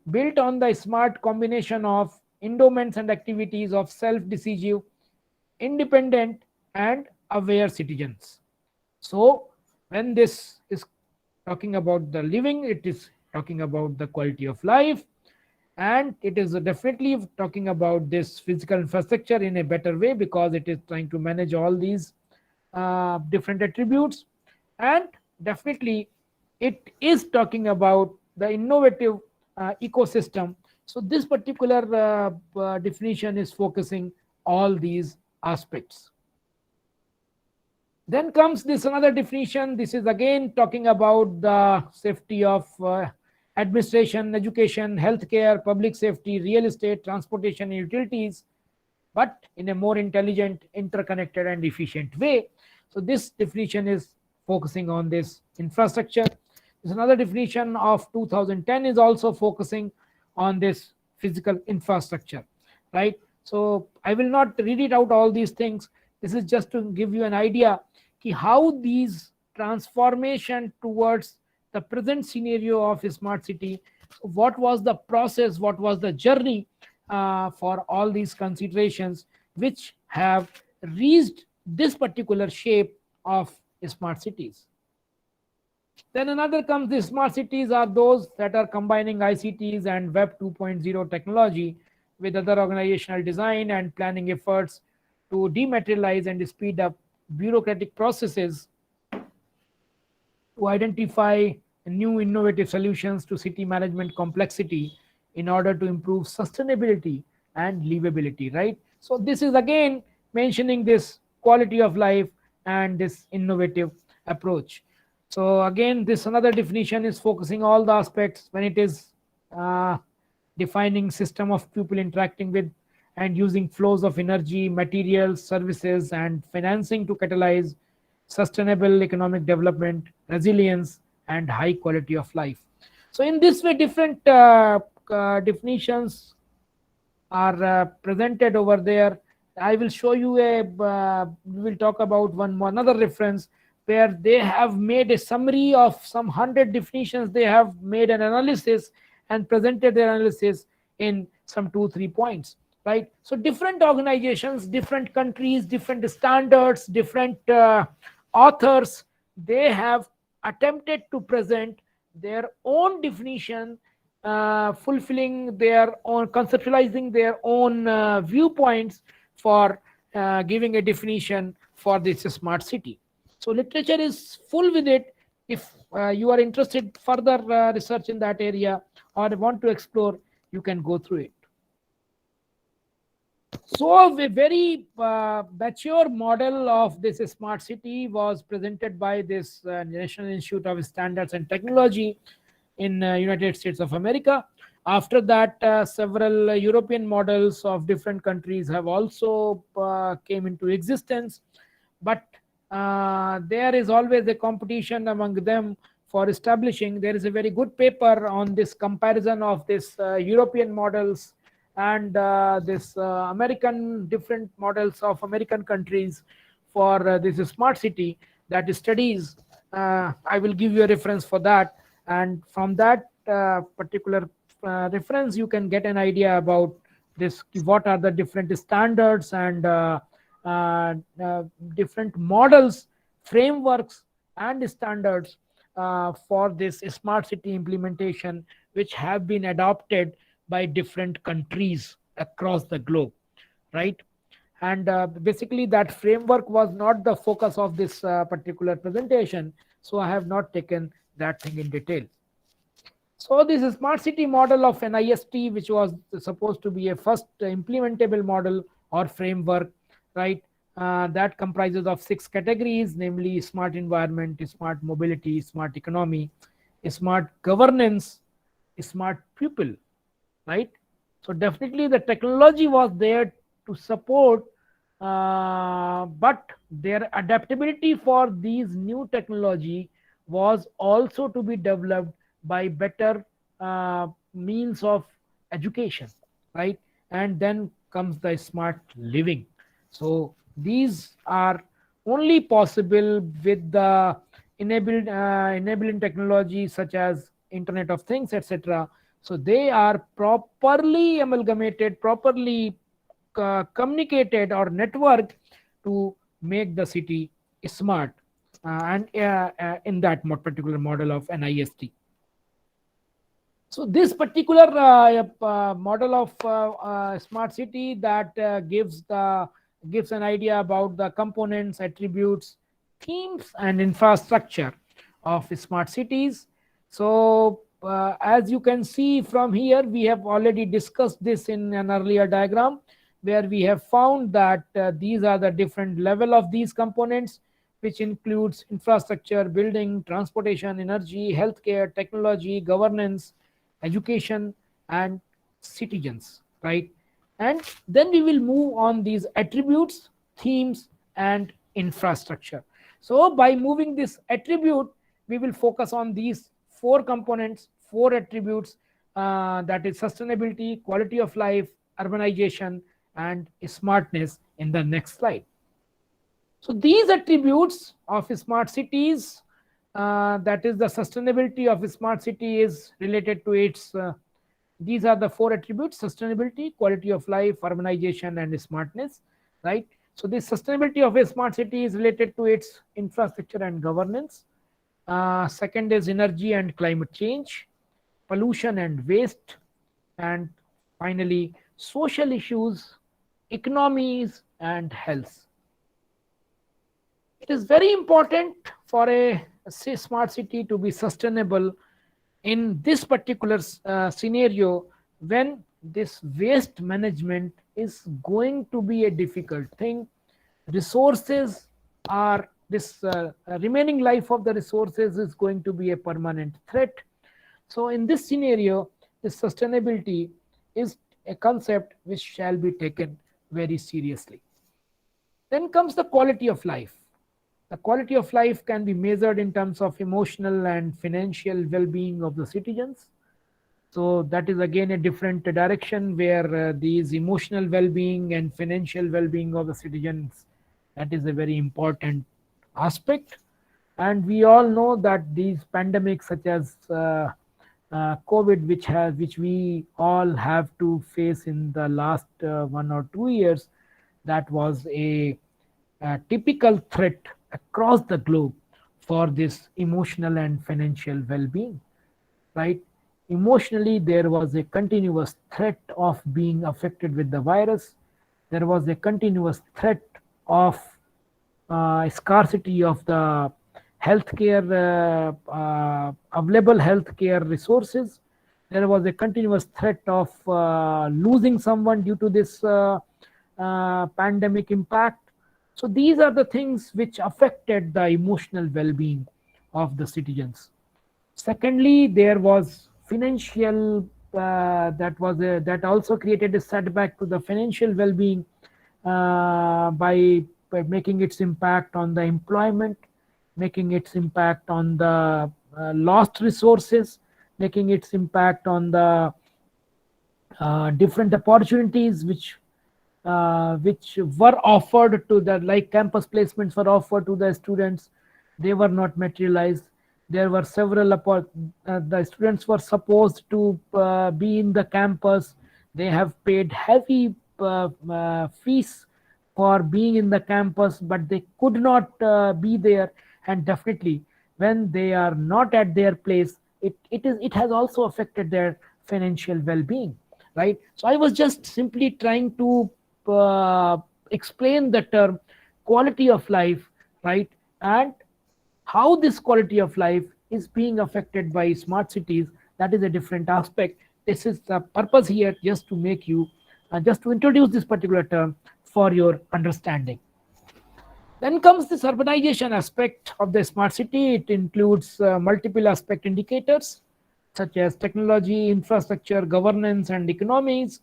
built on the smart combination of endowments and activities of self-decisive, independent, and aware citizens. So when this is talking about the living, it is talking about the quality of life, and it is definitely talking about this physical infrastructure in a better way because it is trying to manage all these different attributes, and definitely it is talking about the innovative ecosystem. So this particular definition is focusing all these aspects. Then comes this another definition. This is again talking about the safety of administration, education, healthcare, public safety, real estate, transportation, and utilities, but in a more intelligent, interconnected, and efficient way. So this definition is focusing on this infrastructure. There's another definition of 2010 is also focusing on this physical infrastructure, right? So I will not read it out all these things. This is just to give you an idea how these transformation towards the present scenario of a smart city, what was the process, what was the journey for all these considerations which have reached this particular shape of smart cities. Then another comes, the smart cities are those that are combining ICTs and Web 2.0 technology with other organizational design and planning efforts to dematerialize and speed up bureaucratic processes, to identify new innovative solutions to city management complexity in order to improve sustainability and livability, right? So this is again mentioning this quality of life and this innovative approach. So again, this another definition is focusing all the aspects when it is defining system of people interacting with and using flows of energy, materials, services, and financing to catalyze sustainable economic development, resilience, and high quality of life. So, in this way, different definitions are presented over there. I will show you we will talk about another reference where they have made a summary of some 100 definitions. They have made an analysis and presented their analysis in some 2 3 points, right? So different organizations, different countries, different standards, different authors, they have attempted to present their own definition, fulfilling their own, conceptualizing their own viewpoints for giving a definition for this smart city. So literature is full with it. If you are interested further research in that area or want to explore, you can go through it. So a very mature model of this smart city was presented by this National Institute of Standards and Technology in United States of America. After that, several European models of different countries have also came into existence, but there is always a competition among them for establishing. There is a very good paper on this comparison of this European models and this American, different models of American countries for this smart city that studies. I will give you a reference for that, and from that particular reference you can get an idea about this, what are the different standards and different models, frameworks, and standards for this smart city implementation, which have been adopted by different countries across the globe, right? And basically that framework was not the focus of this particular presentation, so I have not taken that thing in detail. So this smart city model of NIST, which was supposed to be a first implementable model or framework, right? That comprises of 6 categories, namely smart environment, smart mobility, smart economy, smart governance, smart people, right? So definitely the technology was there to support, but their adaptability for these new technology was also to be developed by better means of education, right? And then comes the smart living. So these are only possible with the enabling technology such as Internet of Things, etc. So they are properly amalgamated, properly communicated or networked to make the city smart, and in that particular model of NIST. So this particular model of smart city that gives an idea about the components, attributes, themes, and infrastructure of smart cities. So as you can see from here, we have already discussed this in an earlier diagram, where we have found that these are the different level of these components, which includes infrastructure, building, transportation, energy, healthcare, technology, governance, education, and citizens, right? And then we will move on these attributes, themes, and infrastructure. So by moving this attribute, we will focus on these 4 components, 4 attributes, that is sustainability, quality of life, urbanization, and smartness in the next slide. So these attributes of smart cities, that is the sustainability of a smart city is related to its, these are the 4 attributes: sustainability, quality of life, urbanization, and smartness, right? So the sustainability of a smart city is related to its infrastructure and governance. Second is energy and climate change, pollution and waste, and finally social issues, economies, and health. It is very important for a smart city to be sustainable in this particular scenario, when this waste management is going to be a difficult thing. Resources are this remaining life of the resources is going to be a permanent threat. So in this scenario, the sustainability is a concept which shall be taken very seriously. Then comes the quality of life. The quality of life can be measured in terms of emotional and financial well-being of the citizens. So that is again a different direction where these emotional well-being and financial well-being of the citizens, that is a very important aspect. And we all know that these pandemics such as COVID, which we all have to face in the last 1 or 2 years, that was a typical threat across the globe for this emotional and financial well-being, right? Emotionally, there was a continuous threat of being affected with the virus. There was a continuous threat of scarcity of the healthcare, available healthcare resources. There was a continuous threat of losing someone due to this pandemic impact. So these are the things which affected the emotional well-being of the citizens. Secondly, there was financial, that also created a setback to the financial well-being by making its impact on the employment, making its impact on the lost resources, making its impact on the different opportunities which were offered to the, like campus placements were offered to the students, they were not materialized. There were several the students were supposed to be in the campus. They have paid heavy fees for being in the campus, but they could not be there. And definitely when they are not at their place, it has also affected their financial well-being, right? So I was just simply trying to uh, explain the term quality of life, right? And how this quality of life is being affected by smart cities, that is a different aspect. This is the purpose here, just to make you just to introduce this particular term for your understanding. Then comes this urbanization aspect of the smart city. It includes multiple aspect indicators such as technology, infrastructure, governance, and economies.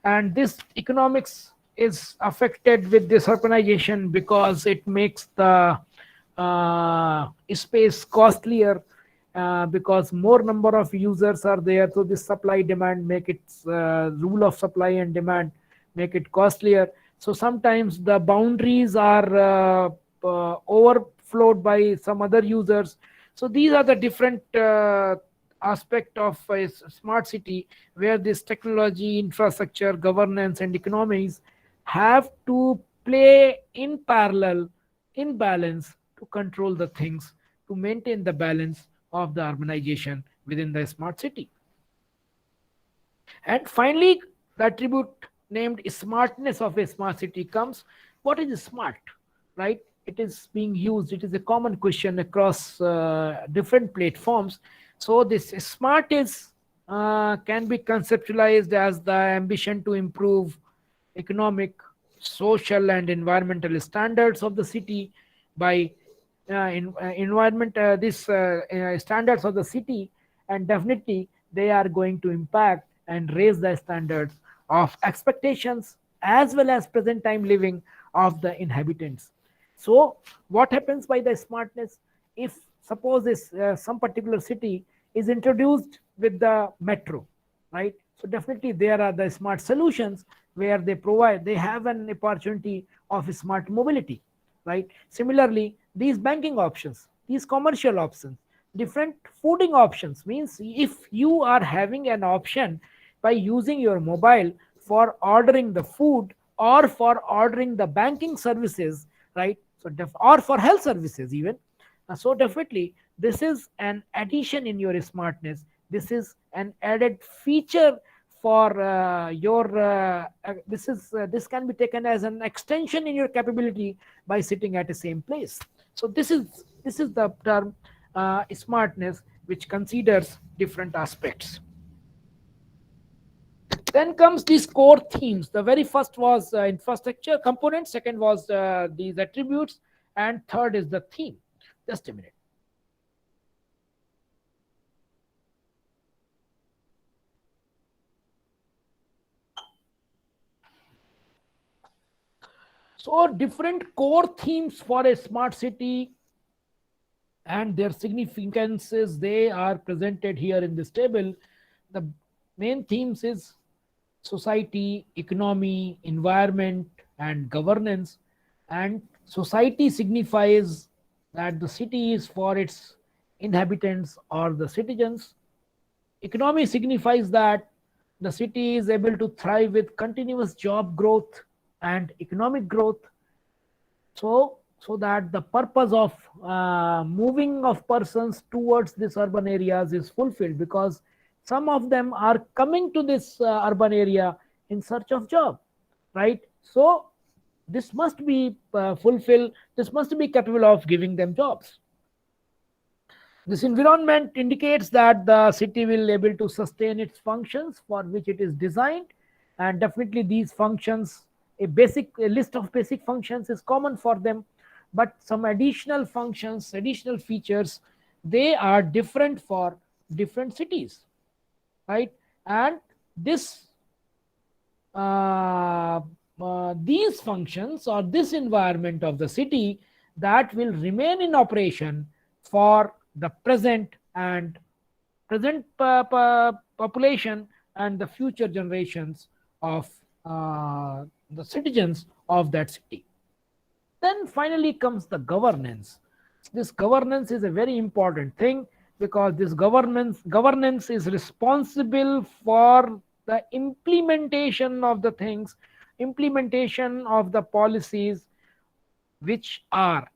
And this economics is affected with this urbanization because it makes the space costlier, because more number of users are there. So this supply demand make it, rule of supply and demand make it costlier. So sometimes the boundaries are overflowed by some other users. So these are the different aspect of a smart city, where this technology, infrastructure, governance, and economies have to play in parallel, in balance, to control the things, to maintain the balance of the urbanization within the smart city. And finally, the attribute named smartness of a smart city comes. What is smart, right? It is being used, it is a common question across different platforms. So this smart is can be conceptualized as the ambition to improve economic, social, and environmental standards of the city by environment this standards of the city. And definitely they are going to impact and raise the standards of expectations as well as present time living of the inhabitants. So what happens by the smartness? If suppose this some particular city is introduced with the metro, right? So definitely there are the smart solutions where they have an opportunity of smart mobility, right? Similarly, these banking options, these commercial options, different fooding options, means if you are having an option by using your mobile for ordering the food or for ordering the banking services, right? So or for health services even. So definitely this is an addition in your smartness. This is an added feature for your this can be taken as an extension in your capability by sitting at the same place. So this is the term smartness, which considers different aspects. Then comes these core themes. The very first was infrastructure component, second was these attributes, and third is the theme. Just a minute. So different core themes for a smart city and their significances, they are presented here in this table. The main themes is society, economy, environment, and governance. And society signifies that the city is for its inhabitants or the citizens. Economy signifies that the city is able to thrive with continuous job growth and economic growth. So that the purpose of moving of persons towards these urban areas is fulfilled, because some of them are coming to this urban area in search of job, right? So this must be fulfilled, this must be capable of giving them jobs. This environment indicates that the city will able to sustain its functions for which it is designed, and definitely these functions, a list of basic functions is common for them, but some additional functions, additional features, they are different for different cities, right? And this these functions or this environment of the city, that will remain in operation for the present and present population and the future generations of the citizens of that city. Then finally comes the governance. This governance is a very important thing, because this governance is responsible for the implementation of the things, implementation of the policies which are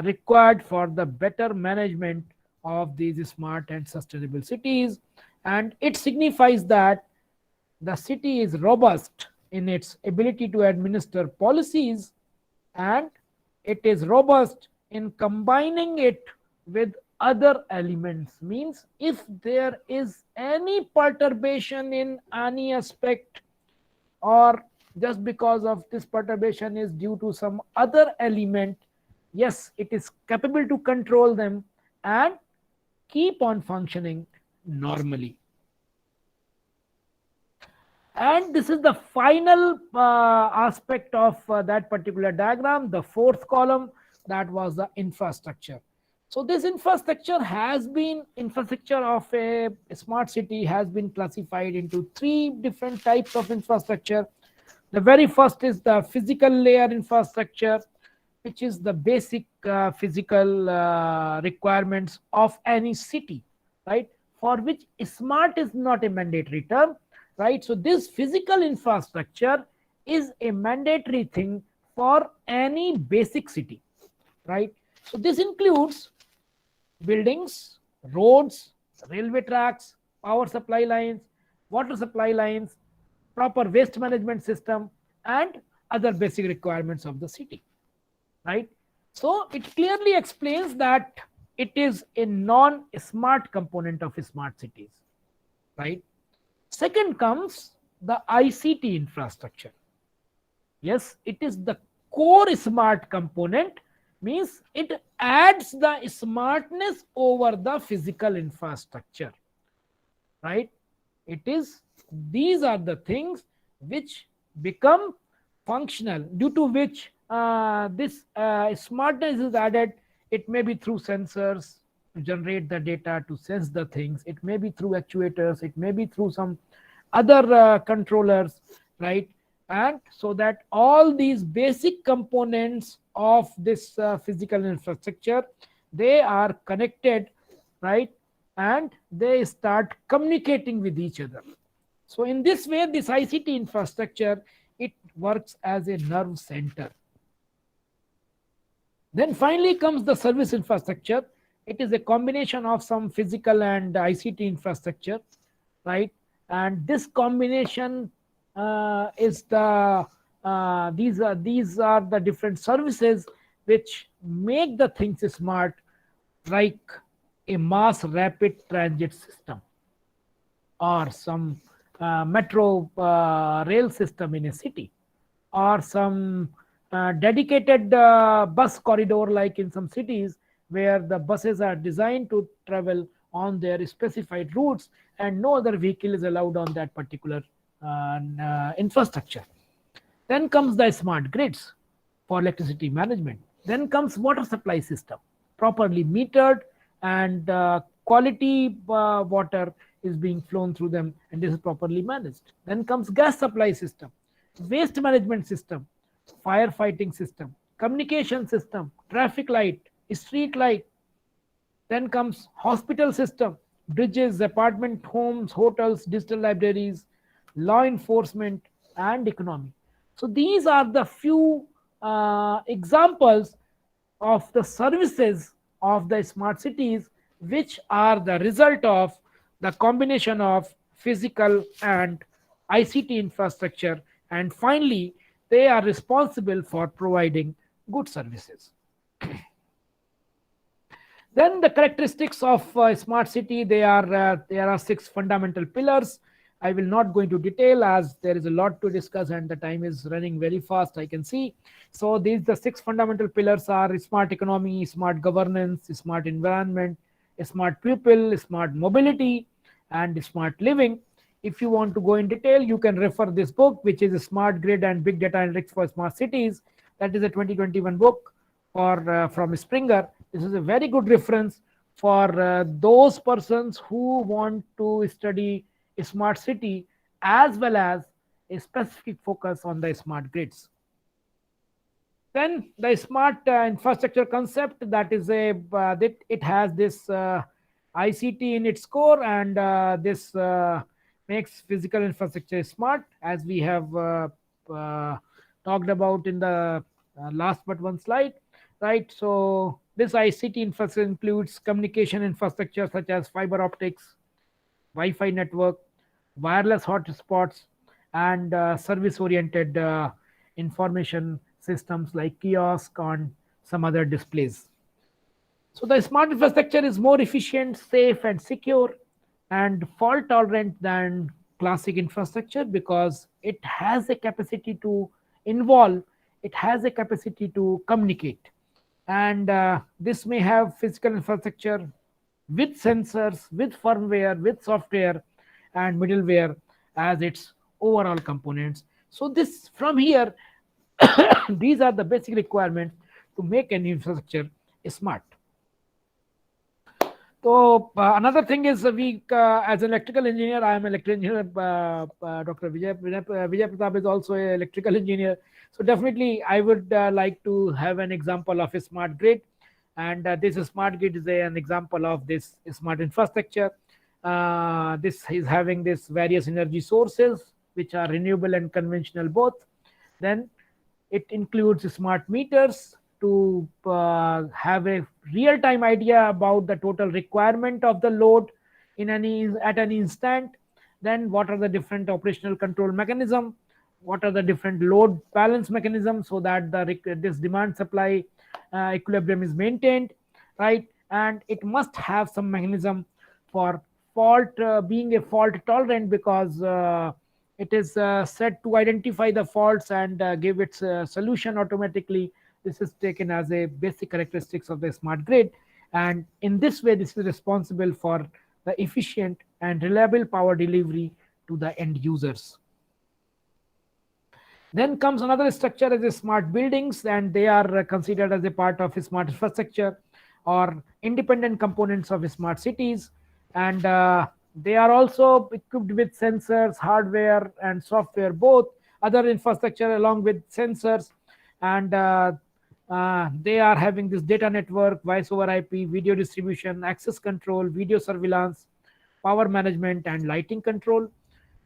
required for the better management of these smart and sustainable cities. And it signifies that the city is robust in its ability to administer policies, and it is robust in combining it with other elements. Means if there is any perturbation in any aspect, or just because of this perturbation is due to some other element, yes, it is capable to control them and keep on functioning normally. And this is the final aspect of that particular diagram, the fourth column, that was the infrastructure. So this infrastructure of a smart city has been classified into three different types of infrastructure. The very first is the physical layer infrastructure, which is the basic physical requirements of any city, right? For which smart is not a mandatory term, right? So this physical infrastructure is a mandatory thing for any basic city, right? So this includes buildings, roads, railway tracks, power supply lines, water supply lines, proper waste management system, and other basic requirements of the city, right? So it clearly explains that it is a non-smart component of smart cities, right? Second comes the ICT infrastructure. Yes, it is the core smart component, means it adds the smartness over the physical infrastructure, right? It is, these are the things which become functional, due to which this smartness is added. It may be through sensors to generate the data, to sense the things, it may be through actuators, it may be through some other controllers, right? And so that all these basic components of this physical infrastructure, they are connected, right? And they start communicating with each other. So in this way, this ICT infrastructure, it works as a nerve center. Then finally comes the service infrastructure. It is a combination of some physical and ICT infrastructure, right? And this combination is the these are the different services which make the things smart, like a mass rapid transit system, or some metro rail system in a city, or some dedicated bus corridor, like in some cities where the buses are designed to travel on their specified routes and no other vehicle is allowed on that particular infrastructure. Then comes the smart grids. for electricity management. Then comes water supply system, properly metered, and quality water is being flown through them, and this is properly managed. Then comes gas supply system, waste management system, firefighting system, communication system, traffic light, street light. Then comes hospital system, bridges, apartment homes, hotels, digital libraries, law enforcement, and economy. So these are the few examples of the services of the smart cities, which are the result of the combination of physical and ICT infrastructure. And finally, they are responsible for providing good services. Then the characteristics of smart city, there are 6 fundamental pillars. I will not go into detail as there is a lot to discuss and the time is running very fast, I can see. So these the 6 fundamental pillars are smart economy, smart governance, smart environment, smart people, smart mobility, and smart living. If you want to go in detail, you can refer this book, which is a Smart Grid and Big Data Analytics for Smart Cities. That is a 2021 book from Springer. This is a very good reference for those persons who want to study a smart city as well as a specific focus on the smart grids. Then the smart infrastructure concept, that is that it has this ICT in its core, and this makes physical infrastructure smart, as we have talked about in the last but one slide, right? So this ICT infrastructure includes communication infrastructure such as fiber optics, Wi-Fi network, wireless hotspots, and service-oriented information systems like kiosk and some other displays. So the smart infrastructure is more efficient, safe, and secure, and fault tolerant than classic infrastructure because it has a capacity to involve, it has a capacity to communicate. And this may have physical infrastructure with sensors, with firmware, with software, and middleware as its overall components. So this from here, these are the basic requirements to make an infrastructure smart. So another thing is as an electrical engineer, I am an electrical engineer. Dr. Vijay Pratap is also an electrical engineer. So definitely, I would like to have an example of a smart grid, and this smart grid is an example of this smart infrastructure. This is having this various energy sources which are renewable and conventional both. Then it includes smart meters to have a real-time idea about the total requirement of the load at any instant. Then what are the different operational control mechanism, what are the different load balance mechanisms, so that this demand supply equilibrium is maintained, right? And it must have some mechanism for fault, being a fault tolerant, because it is set to identify the faults and give its solution automatically. This is taken as a basic characteristics of the smart grid, and in this way this is responsible for the efficient and reliable power delivery to the end users. Then comes another structure as a smart buildings, and they are considered as a part of a smart infrastructure or independent components of smart cities. And they are also equipped with sensors, hardware, and software, both other infrastructure along with sensors. And they are having this data network, voice over IP, video distribution, access control, video surveillance, power management, and lighting control.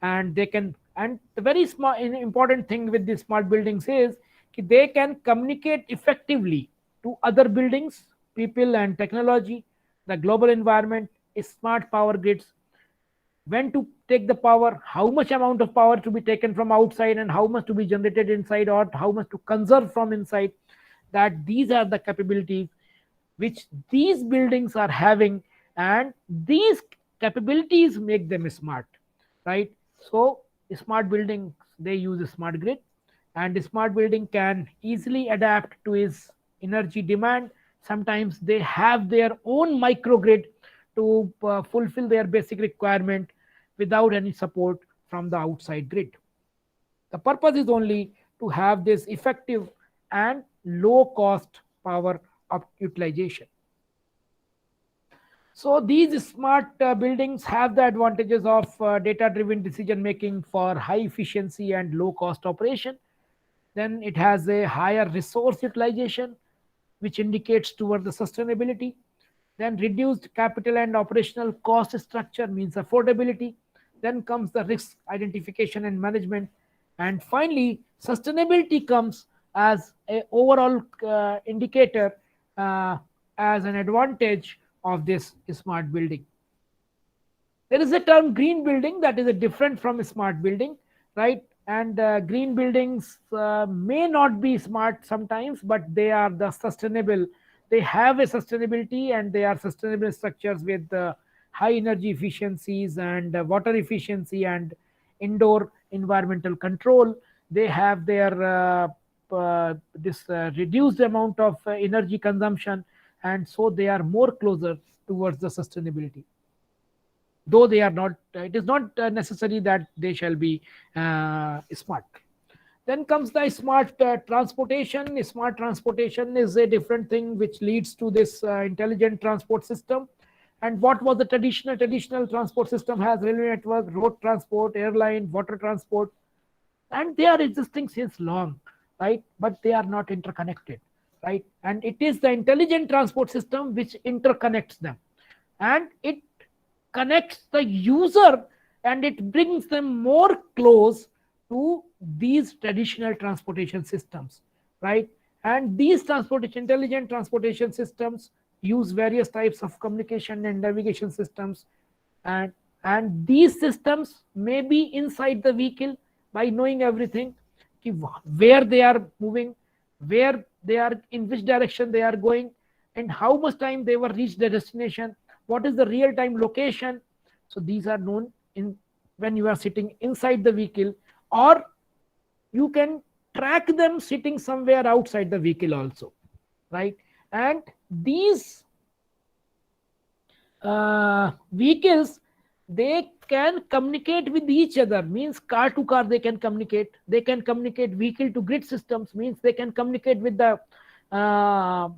And they can, and the very smart important thing with these smart buildings is they can communicate effectively to other buildings, people, and technology, the global environment, smart power grids, when to take the power, how much amount of power to be taken from outside, and how much to be generated inside, or how much to conserve from inside. That these are the capabilities which these buildings are having, and these capabilities make them smart, right? So smart buildings, they use a smart grid, and the smart building can easily adapt to its energy demand. Sometimes they have their own microgrid to fulfill their basic requirement without any support from the outside grid. The purpose is only to have this effective and low cost power utilization. So these smart buildings have the advantages of data driven decision making for high efficiency and low cost operation. Then it has a higher resource utilization, which indicates toward the sustainability. Then reduced capital and operational cost structure means affordability. Then comes the risk identification and management. And finally, sustainability comes as a overall indicator, as an advantage of this smart building. There is a term green building that is a different from a smart building, right? And green buildings may not be smart sometimes, but they are the sustainable. They have a sustainability, and they are sustainable structures with high energy efficiencies and water efficiency and indoor environmental control. They have their this reduced amount of energy consumption, and so they are more closer towards the sustainability, though they are not. It is not necessary that they shall be smart. Then comes the smart transportation. Smart transportation is a different thing which leads to this intelligent transport system. And what was the traditional transport system? Has railway network, road transport, airline, water transport, and they are existing since long, right? But they are not interconnected, right? And it is the intelligent transport system which interconnects them, and it connects the user, and it brings them more close to these traditional transportation systems, right? And these intelligent transportation systems use various types of communication and navigation systems, and these systems may be inside the vehicle. By knowing everything, where they are moving, where they are, in which direction they are going, and how much time they will reach the destination, what is the real time location. So these are known in when you are sitting inside the vehicle, or you can track them sitting somewhere outside the vehicle also, right? And these vehicles, they can communicate with each other, means car to car they can communicate. They can communicate vehicle to grid systems, means they can communicate with the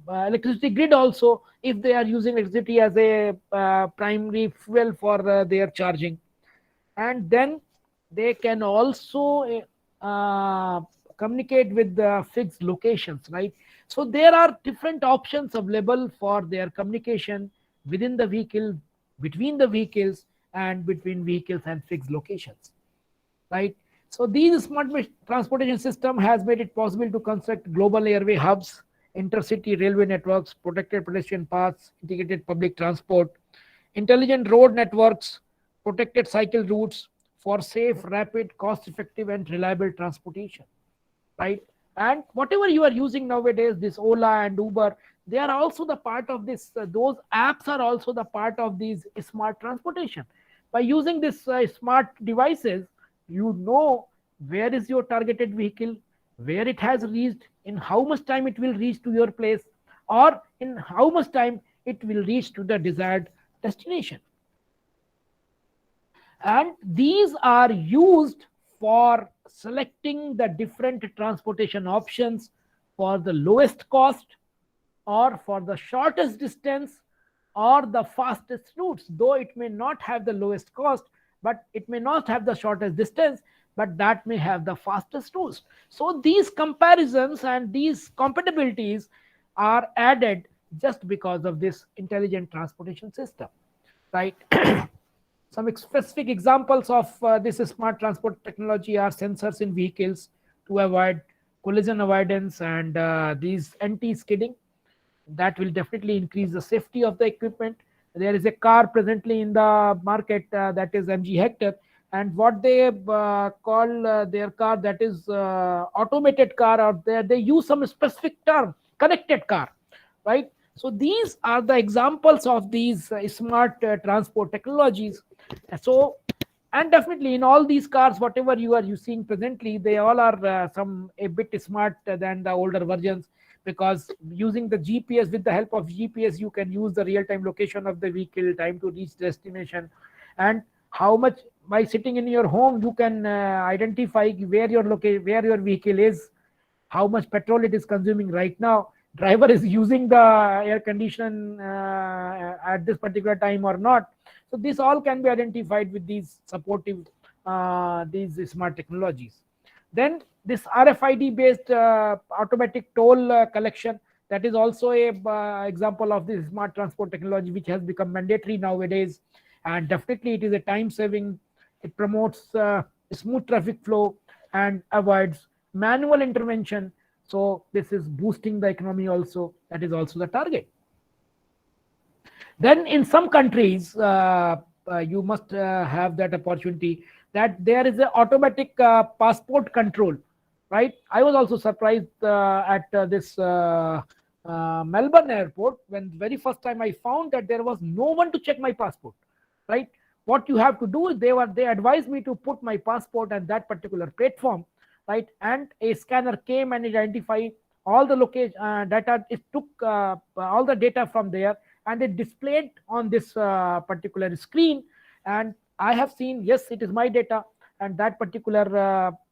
electricity grid also, if they are using electricity as a primary fuel for their charging. And then they can also communicate with the fixed locations, right? So there are different options available for their communication within the vehicle, between the vehicles, and between vehicles and fixed locations, right? So these smart transportation system has made it possible to construct global airway hubs, intercity railway networks, protected pedestrian paths, integrated public transport, intelligent road networks, protected cycle routes for safe, rapid, cost-effective, and reliable transportation, right? And whatever you are using nowadays, this Ola and Uber, they are also the part of this. Those apps are also the part of these smart transportation. By using this smart devices, you know where is your targeted vehicle, where it has reached, in how much time it will reach to your place, or in how much time it will reach to the desired destination. And these are used for selecting the different transportation options for the lowest cost, or for the shortest distance, or the fastest routes. Though it may not have the lowest cost, but it may not have the shortest distance, but that may have the fastest routes. So these comparisons and these compatibilities are added just because of this intelligent transportation system, right? Some specific examples of this smart transport technology are sensors in vehicles to avoid collision avoidance and these anti-skidding. That will definitely increase the safety of the equipment. There is a car presently in the market that is MG Hector, and what they call their car, that is automated car out there, they use some specific term, connected car, right? So these are the examples of these smart transport technologies. So, and definitely in all these cars, whatever you are using presently, they all are some a bit smart than the older versions, because using the GPS, with the help of GPS, you can use the real-time location of the vehicle, time to reach destination, and how much, by sitting in your home, you can identify where your vehicle is, how much petrol it is consuming right now, driver is using the air condition at this particular time or not. So this all can be identified with these supportive these smart technologies. Then this RFID based automatic toll collection, that is also a example of this smart transport technology which has become mandatory nowadays, and definitely it is a time saving. It promotes smooth traffic flow and avoids manual intervention. So this is boosting the economy also. That is also the target. Then in some countries, you must have that opportunity that there is an automatic passport control, right? I was also surprised at this Melbourne airport when very first time I found that there was no one to check my passport, right? What you have to do is they advised me to put my passport at that particular platform, right? And a scanner came and identified all the location data. It took all the data from there and it displayed on this particular screen, and I have seen, yes, it is my data, and that particular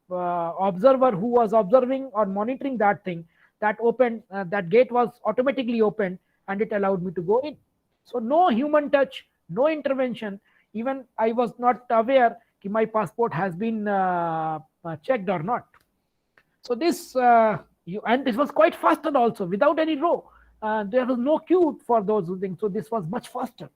observer who was observing or monitoring that thing, that opened that gate was automatically opened and it allowed me to go in. So no human touch, no intervention. Even I was not aware if my passport has been checked or not. So this and this was quite faster also, without any row. There was no queue for those things, so this was much faster.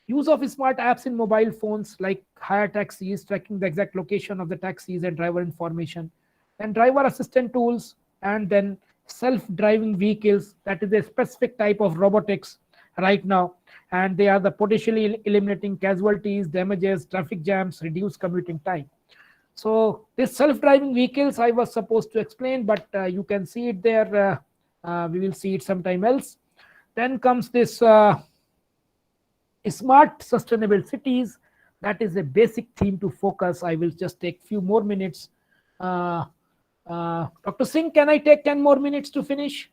Use of smart apps in mobile phones like hire taxis, tracking the exact location of the taxis and driver information, and driver assistant tools, and then self-driving vehicles. That is a specific type of robotics right now, and they are the potentially eliminating casualties, damages, traffic jams, reduce commuting time. So this self-driving vehicles I was supposed to explain, but you can see it there. We will see it sometime else. Then comes this smart sustainable cities. That is a basic theme to focus. I will just take few more minutes. Dr. Singh, can I take 10 more minutes to finish?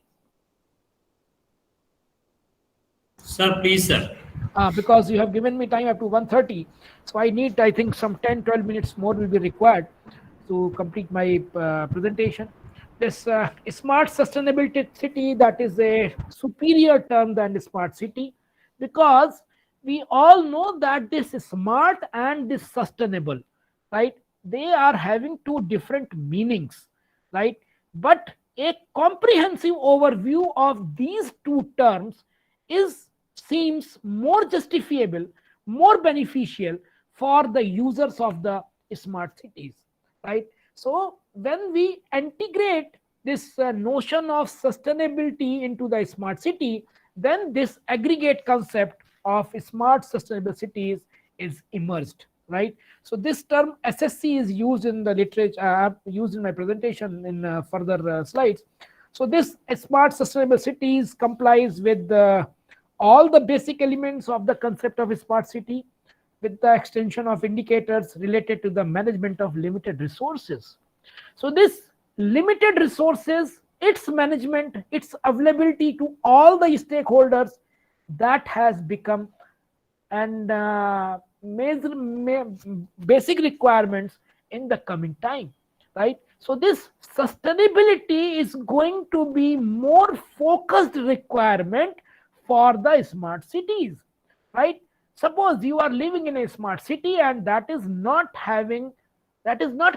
Sir, please, sir. Because you have given me time up to 1:30. So I need, I think, some 10, 12 minutes more will be required to complete my presentation. This smart sustainability city, that is a superior term than the smart city, because we all know that this smart and this sustainable, right? They are having two different meanings, right? But a comprehensive overview of these two terms seems more justifiable, more beneficial for the users of the smart cities, right? So when we integrate this notion of sustainability into the smart city, then this aggregate concept of smart sustainable cities is emerged, right? So this term SSC is used in the literature, used in my presentation in further slides. So this smart sustainable cities complies with all the basic elements of the concept of a smart city, with the extension of indicators related to the management of limited resources. So this limited resources, its management, its availability to all the stakeholders, that has become and basic requirements in the coming time, right? So this sustainability is going to be more focused requirement for the smart cities, right? Suppose you are living in a smart city and that is not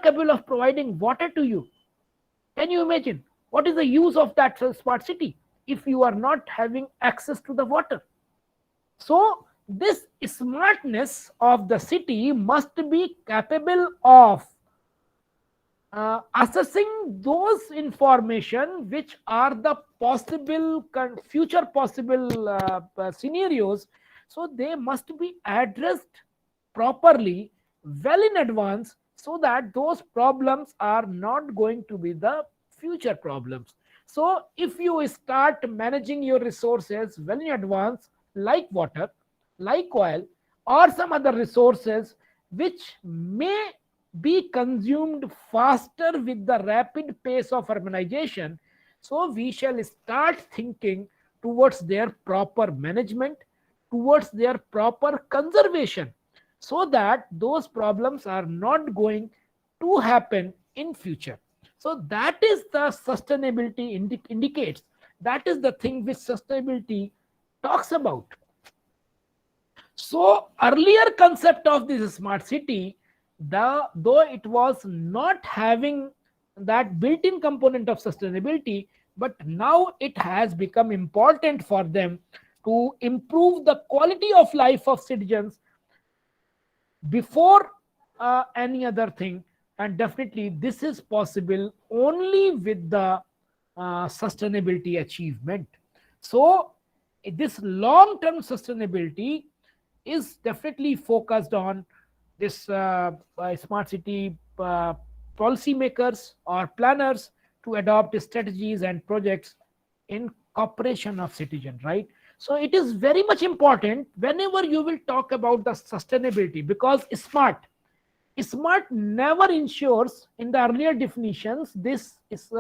capable of providing water to you. Can you imagine what is the use of that smart city if you are not having access to the water? So this smartness of the city must be capable of assessing those information which are the possible future possible scenarios. So they must be addressed properly, well in advance, so that those problems are not going to be the future problems. So if you start managing your resources well in advance, like water, like oil, or some other resources which may be consumed faster with the rapid pace of urbanization, so we shall start thinking towards their proper management, towards their proper conservation, so that those problems are not going to happen in future. So that is the sustainability indicates. That is the thing which sustainability talks about. So earlier concept of this smart city, though it was not having that built-in component of sustainability, but now it has become important for them to improve the quality of life of citizens before any other thing. And definitely this is possible only with the sustainability achievement. So this long-term sustainability is definitely focused on this smart city policymakers or planners to adopt strategies and projects in cooperation of citizens, right? So it is very much important whenever you will talk about the sustainability, because smart never ensures, in the earlier definitions, this is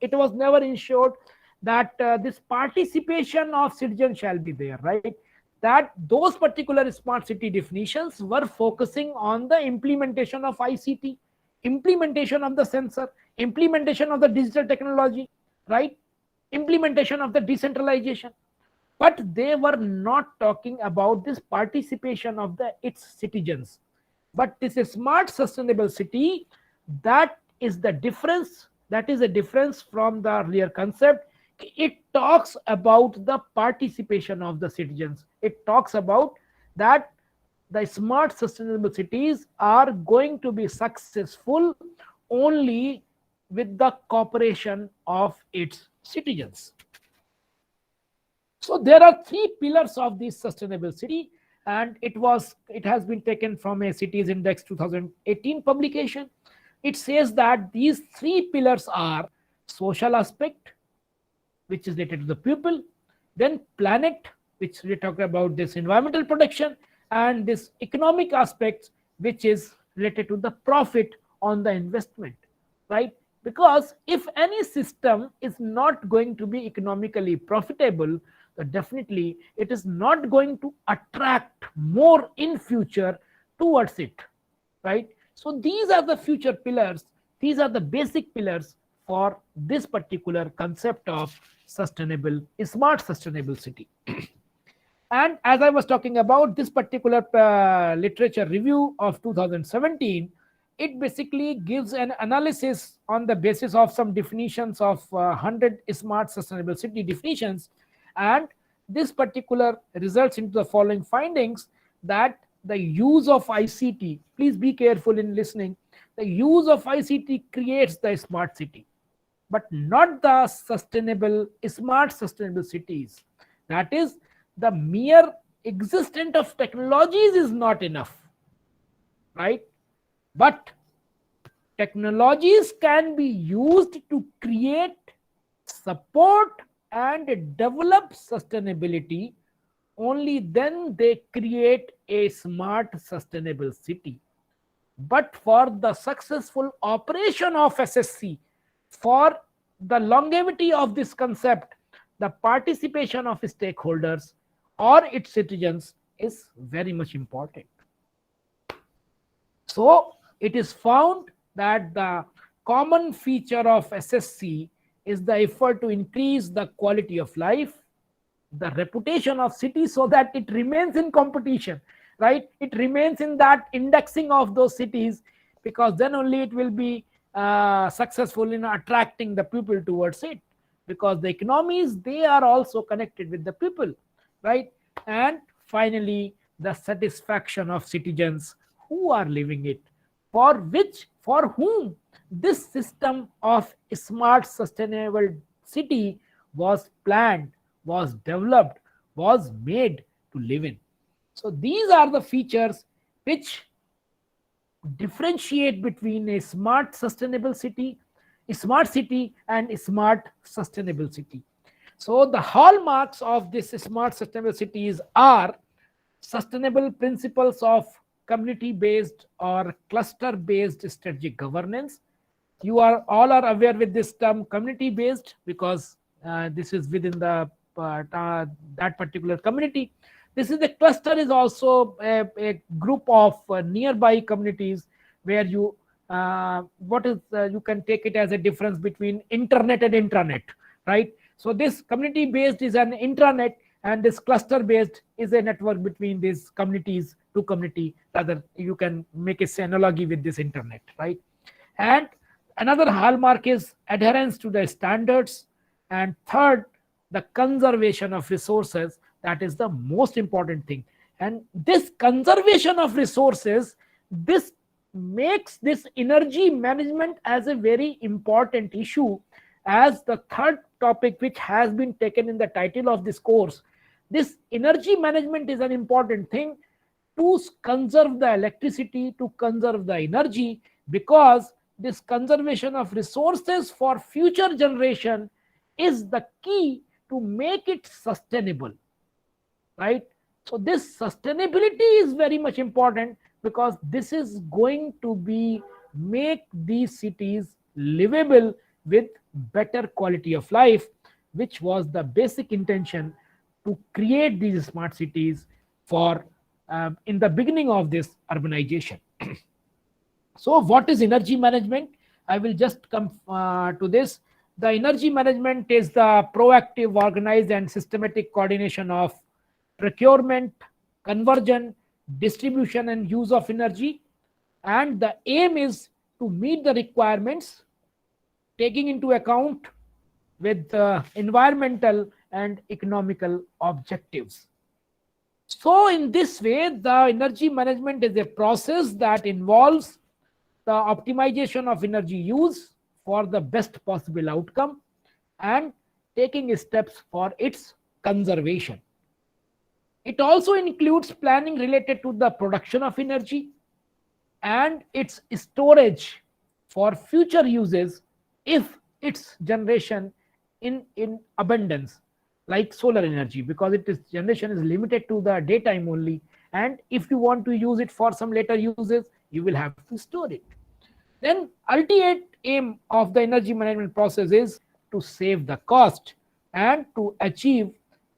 it was never ensured that this participation of citizens shall be there, right? That those particular smart city definitions were focusing on the implementation of ICT, implementation of the sensor, implementation of the digital technology, right? Implementation of the decentralization. But they were not talking about this participation of the its citizens. But this is smart sustainable city, that is the difference. That is a difference from the earlier concept. It talks about the participation of the citizens. It talks about that the smart sustainable cities are going to be successful only with the cooperation of its citizens. So there are three pillars of this sustainable city, and it has been taken from a Cities Index 2018 publication. It says that these three pillars are social aspect, which is related to the people, then planet, which we talk about this environmental protection, and this economic aspects, which is related to the profit on the investment, right? Because if any system is not going to be economically profitable, then definitely it is not going to attract more in future towards it, right? So these are the future pillars. These are the basic pillars for this particular concept of sustainable, smart sustainable city. And as I was talking about this particular literature review of 2017, it basically gives an analysis on the basis of some definitions of 100 smart sustainable city definitions. And this particular results into the following findings: that the use of ICT, please be careful in listening, the use of ICT creates the smart city, but not the sustainable, smart sustainable cities. That is, the mere existence of technologies is not enough, right? But technologies can be used to create, support, and develop sustainability. Only then they create a smart sustainable city. But for the successful operation of SSC, for the longevity of this concept, the participation of stakeholders or its citizens is very much important. So it is found that the common feature of SSC is the effort to increase the quality of life, the reputation of city, so that it remains in competition, right? It remains in that indexing of those cities, because then only it will be successful in attracting the people towards it, because the economies, they are also connected with the people, right? And finally, the satisfaction of citizens who are living it, for whom this system of smart sustainable city was planned, was developed, was made to live in. So these are the features which differentiate between a smart city and a smart sustainable city. So the hallmarks of this smart sustainable cities are sustainable principles of community-based or cluster-based strategic governance. You are all are aware with this term community-based, because this is within the that particular community. This is the cluster is also a group of nearby communities where you what is you can take it as a difference between internet and intranet, right? So this community based is an intranet, and this cluster based is a network between these communities to community. Rather, you can make a analogy with this internet, right? And another hallmark is adherence to the standards, and third, the conservation of resources. That is the most important thing. And this conservation of resources, this makes this energy management as a very important issue, as the third topic which has been taken in the title of this course. This energy management is an important thing to conserve the electricity, to conserve the energy, because this conservation of resources for future generation is the key to make it sustainable, right? So this sustainability is very much important, because this is going to be make these cities livable with better quality of life, which was the basic intention to create these smart cities for in the beginning of this urbanization. So what is energy management? I will just come to this. The energy management is the proactive, organized, and systematic coordination of procurement, conversion, distribution, and use of energy. And the aim is to meet the requirements, taking into account with environmental and economical objectives. So in this way, the energy management is a process that involves the optimization of energy use for the best possible outcome and taking steps for its conservation. It also includes planning related to the production of energy and its storage for future uses if its generation in abundance, like solar energy, because it is generation is limited to the daytime only, and if you want to use it for some later uses, you will have to store it. Then ultimate aim of the energy management process is to save the cost and to achieve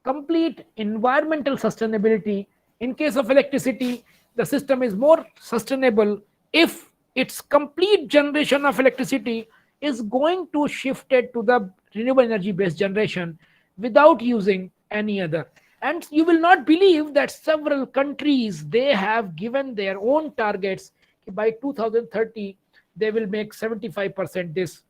complete environmental sustainability. In case of electricity, the system is more sustainable if its complete generation of electricity is going to shift it to the renewable energy based generation without using any other. And you will not believe that several countries, they have given their own targets. By 2030 they will make 75% this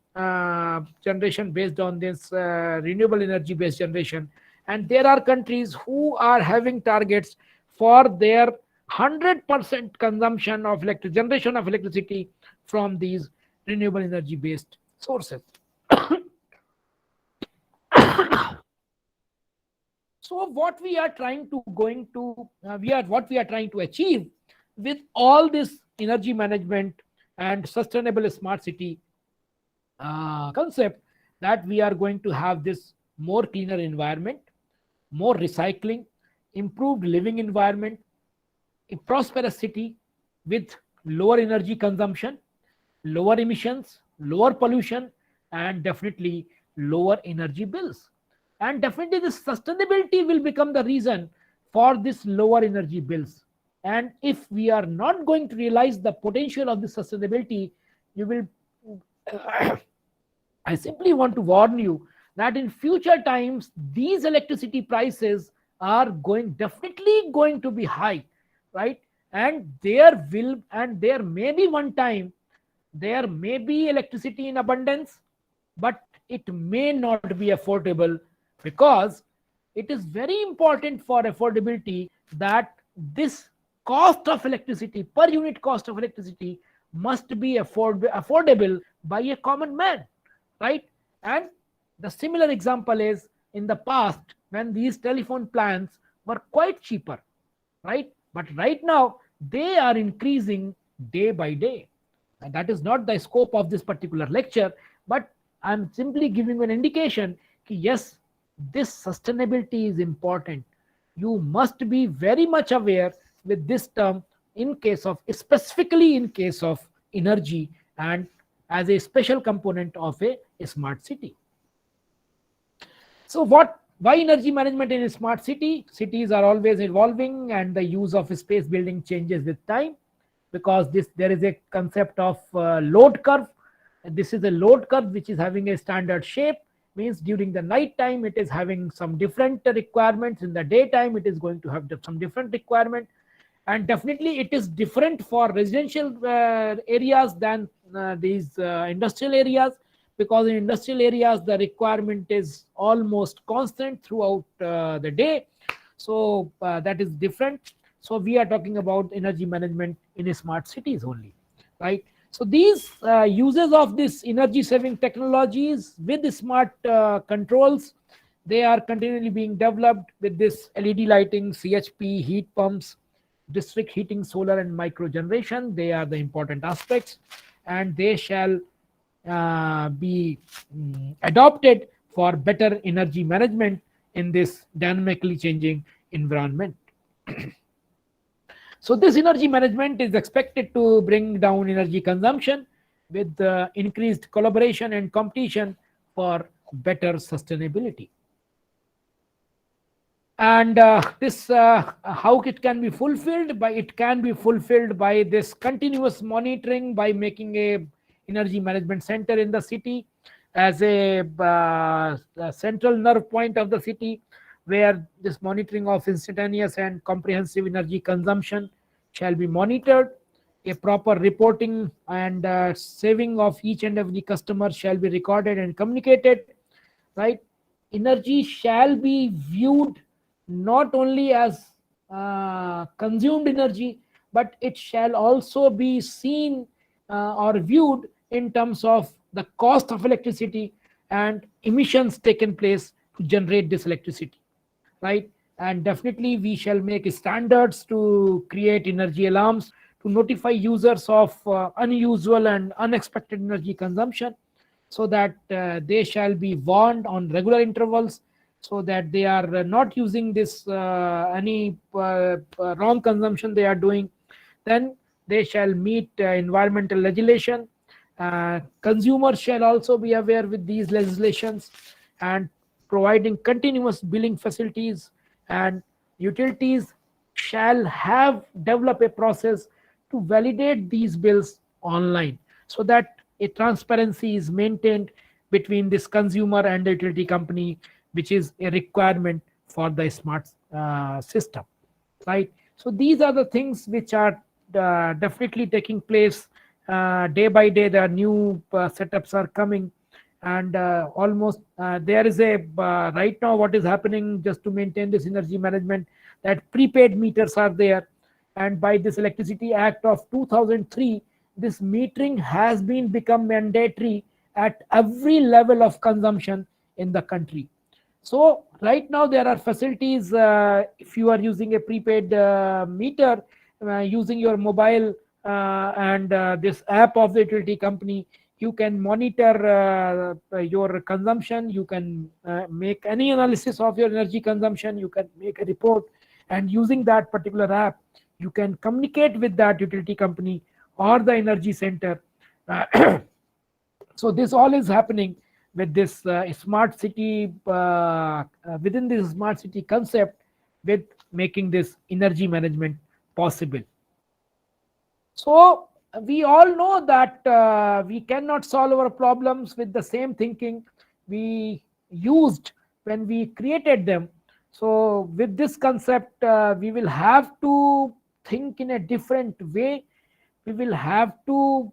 generation based on this renewable energy based generation, and there are countries who are having targets for their 100% consumption of generation of electricity from these renewable energy based sources. So what we are trying to what we are trying to achieve with all this energy management and sustainable smart city concept, that we are going to have this more cleaner environment, more recycling, improved living environment, a prosperous city with lower energy consumption, lower emissions, lower pollution, and definitely lower energy bills. And definitely this sustainability will become the reason for this lower energy bills. And if we are not going to realize the potential of this sustainability, you will I simply want to warn you that in future times these electricity prices are definitely going to be high, right? And there may be one time there may be electricity in abundance, but it may not be affordable, because it is very important for affordability that this cost of electricity, per unit cost of electricity, must be affordable by a common man, right? And the similar example is in the past when these telephone plans were quite cheaper, right? But right now they are increasing day by day. And that is not the scope of this particular lecture, but I'm simply giving an indication that yes, this sustainability is important. You must be very much aware with this term in case of, specifically in case of energy, and as a special component of a smart city. So why energy management in a smart city? Cities are always evolving and the use of space building changes with time. because there is a concept of load curve. This is a load curve which is having a standard shape, means during the night time it is having some different requirements, in the daytime it is going to have some different requirement. And definitely it is different for residential areas than these industrial areas, because in industrial areas the requirement is almost constant throughout the day. So that is different. So we are talking about energy management in smart cities only, right? So these uses of this energy saving technologies with the smart controls, they are continually being developed with this LED lighting, CHP, heat pumps, district heating, solar and micro generation. They are the important aspects, and they shall be adopted for better energy management in this dynamically changing environment. So this energy management is expected to bring down energy consumption with increased collaboration and competition for better sustainability. And this how it can be fulfilled by, it can be fulfilled by this continuous monitoring, by making a energy management center in the city as a central nerve point of the city, where this monitoring of instantaneous and comprehensive energy consumption shall be monitored. A proper reporting and saving of each and every customer shall be recorded and communicated, right? Energy shall be viewed not only as consumed energy, but it shall also be seen or viewed in terms of the cost of electricity and emissions taken place to generate this electricity, right? And definitely we shall make standards to create energy alarms to notify users of unusual and unexpected energy consumption, so that they shall be warned on regular intervals, so that they are not using this any wrong consumption they are doing. Then they shall meet environmental legislation. Consumers shall also be aware with these legislations, and providing continuous billing facilities, and utilities shall have develop a process to validate these bills online, so that a transparency is maintained between this consumer and the utility company, which is a requirement for the smart system, right? So these are the things which are definitely taking place day by day. There are new setups are coming, and almost there is a right now what is happening just to maintain this energy management, that prepaid meters are there. And by this Electricity Act of 2003, this metering has been become mandatory at every level of consumption in the country. So right now there are facilities, if you are using a prepaid meter using your mobile and this app of the utility company, you can monitor your consumption, you can make any analysis of your energy consumption, you can make a report, and using that particular app you can communicate with that utility company or the energy center. So this all is happening with this smart city, within this smart city concept, with making this energy management possible. So we all know that we cannot solve our problems with the same thinking we used when we created them. So with this concept, we will have to think in a different way. We will have to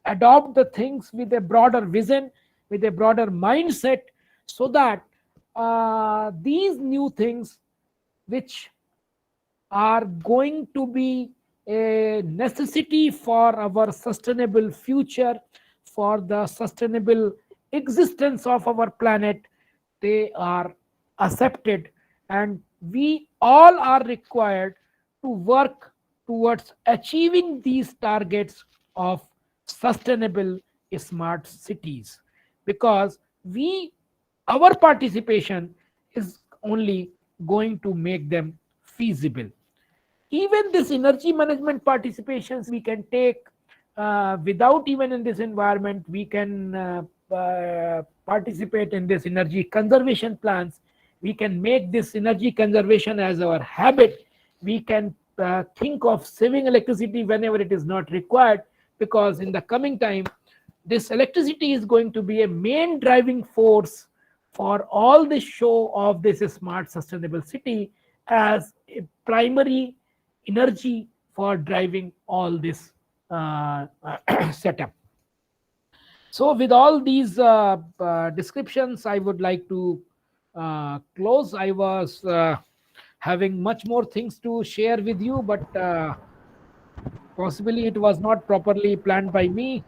adopt the things with a broader vision, with a broader mindset, so that these new things, which are going to be a necessity for our sustainable future, for the sustainable existence of our planet, they are accepted, and we all are required to work towards achieving these targets of sustainable smart cities, because our participation is only going to make them feasible. Even this energy management participations we can take without even in this environment. We can participate in this energy conservation plans. We can make this energy conservation as our habit. We can think of saving electricity whenever it is not required, because in the coming time, this electricity is going to be a main driving force for all the show of this smart sustainable city as a primary energy for driving all this setup. So with all these descriptions, I would like to close. I was having much more things to share with you, but possibly it was not properly planned by me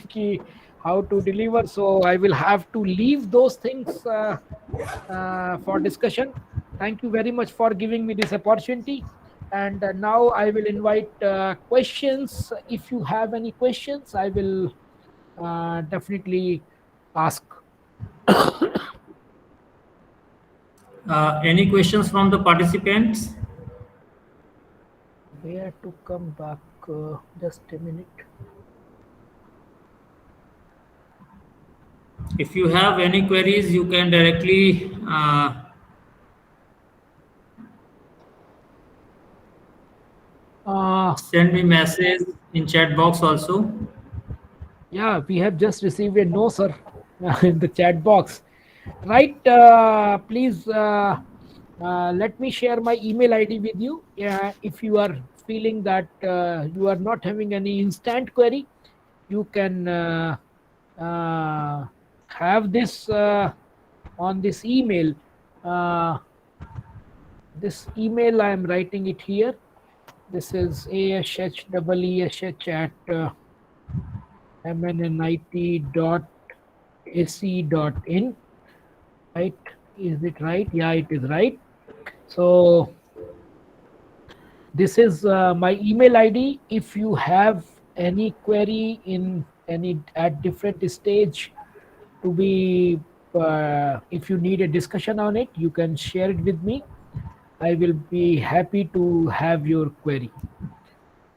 ki how to deliver. So I will have to leave those things for discussion. Thank you very much for giving me this opportunity. And now I will invite questions. If you have any questions, I will definitely ask. Any questions from the participants? Where to come back? Just a minute. If you have any queries, you can directly send me message in chat box also. Yeah, we have just received a no, sir, in the chat box. Right, please let me share my email ID with you. If you are feeling that you are not having any instant query, you can have this on this email. This email, I am writing it here. This is ashhesh at mnnit.ac.in. Right? Is it right? Yeah, it is right. So this is my email ID. If you have any query in any at different stage to be, if you need a discussion on it, you can share it with me. I will be happy to have your query,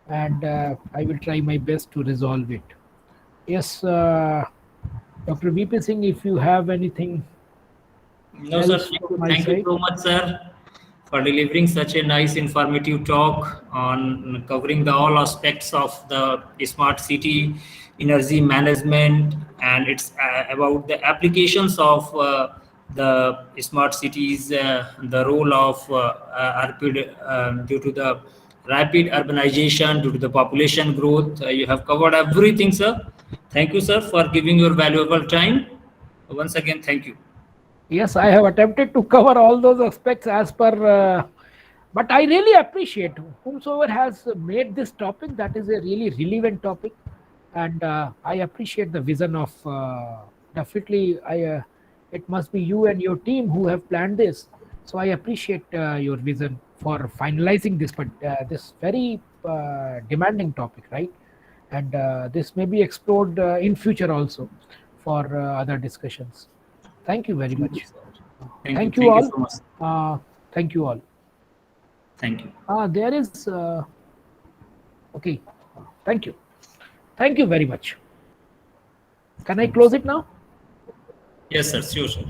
and I will try my best to resolve it. Yes, Dr. VP Singh, if you have anything No, sir. else from my Thank you side. so much, sir, for delivering such a nice, informative talk on covering the all aspects of the smart city energy management, and it's about the applications of the smart cities, the role of rapid due to the rapid urbanization, due to the population growth. You have covered everything, sir. Thank you, sir, for giving your valuable time. Once again, thank you. Yes, I have attempted to cover all those aspects as per, but I really appreciate whomsoever has made this topic. That is a really relevant topic, and I appreciate the vision of definitely. It must be you and your team who have planned this. So I appreciate your vision for finalizing this, but this very demanding topic, right? And this may be explored in future also for other discussions. Thank you very much. Thank you Thank you all. so much. Thank you all. Thank you. There is, okay. Thank you. Thank you very much. Can I close it now? Yes, sir. Sure, sir.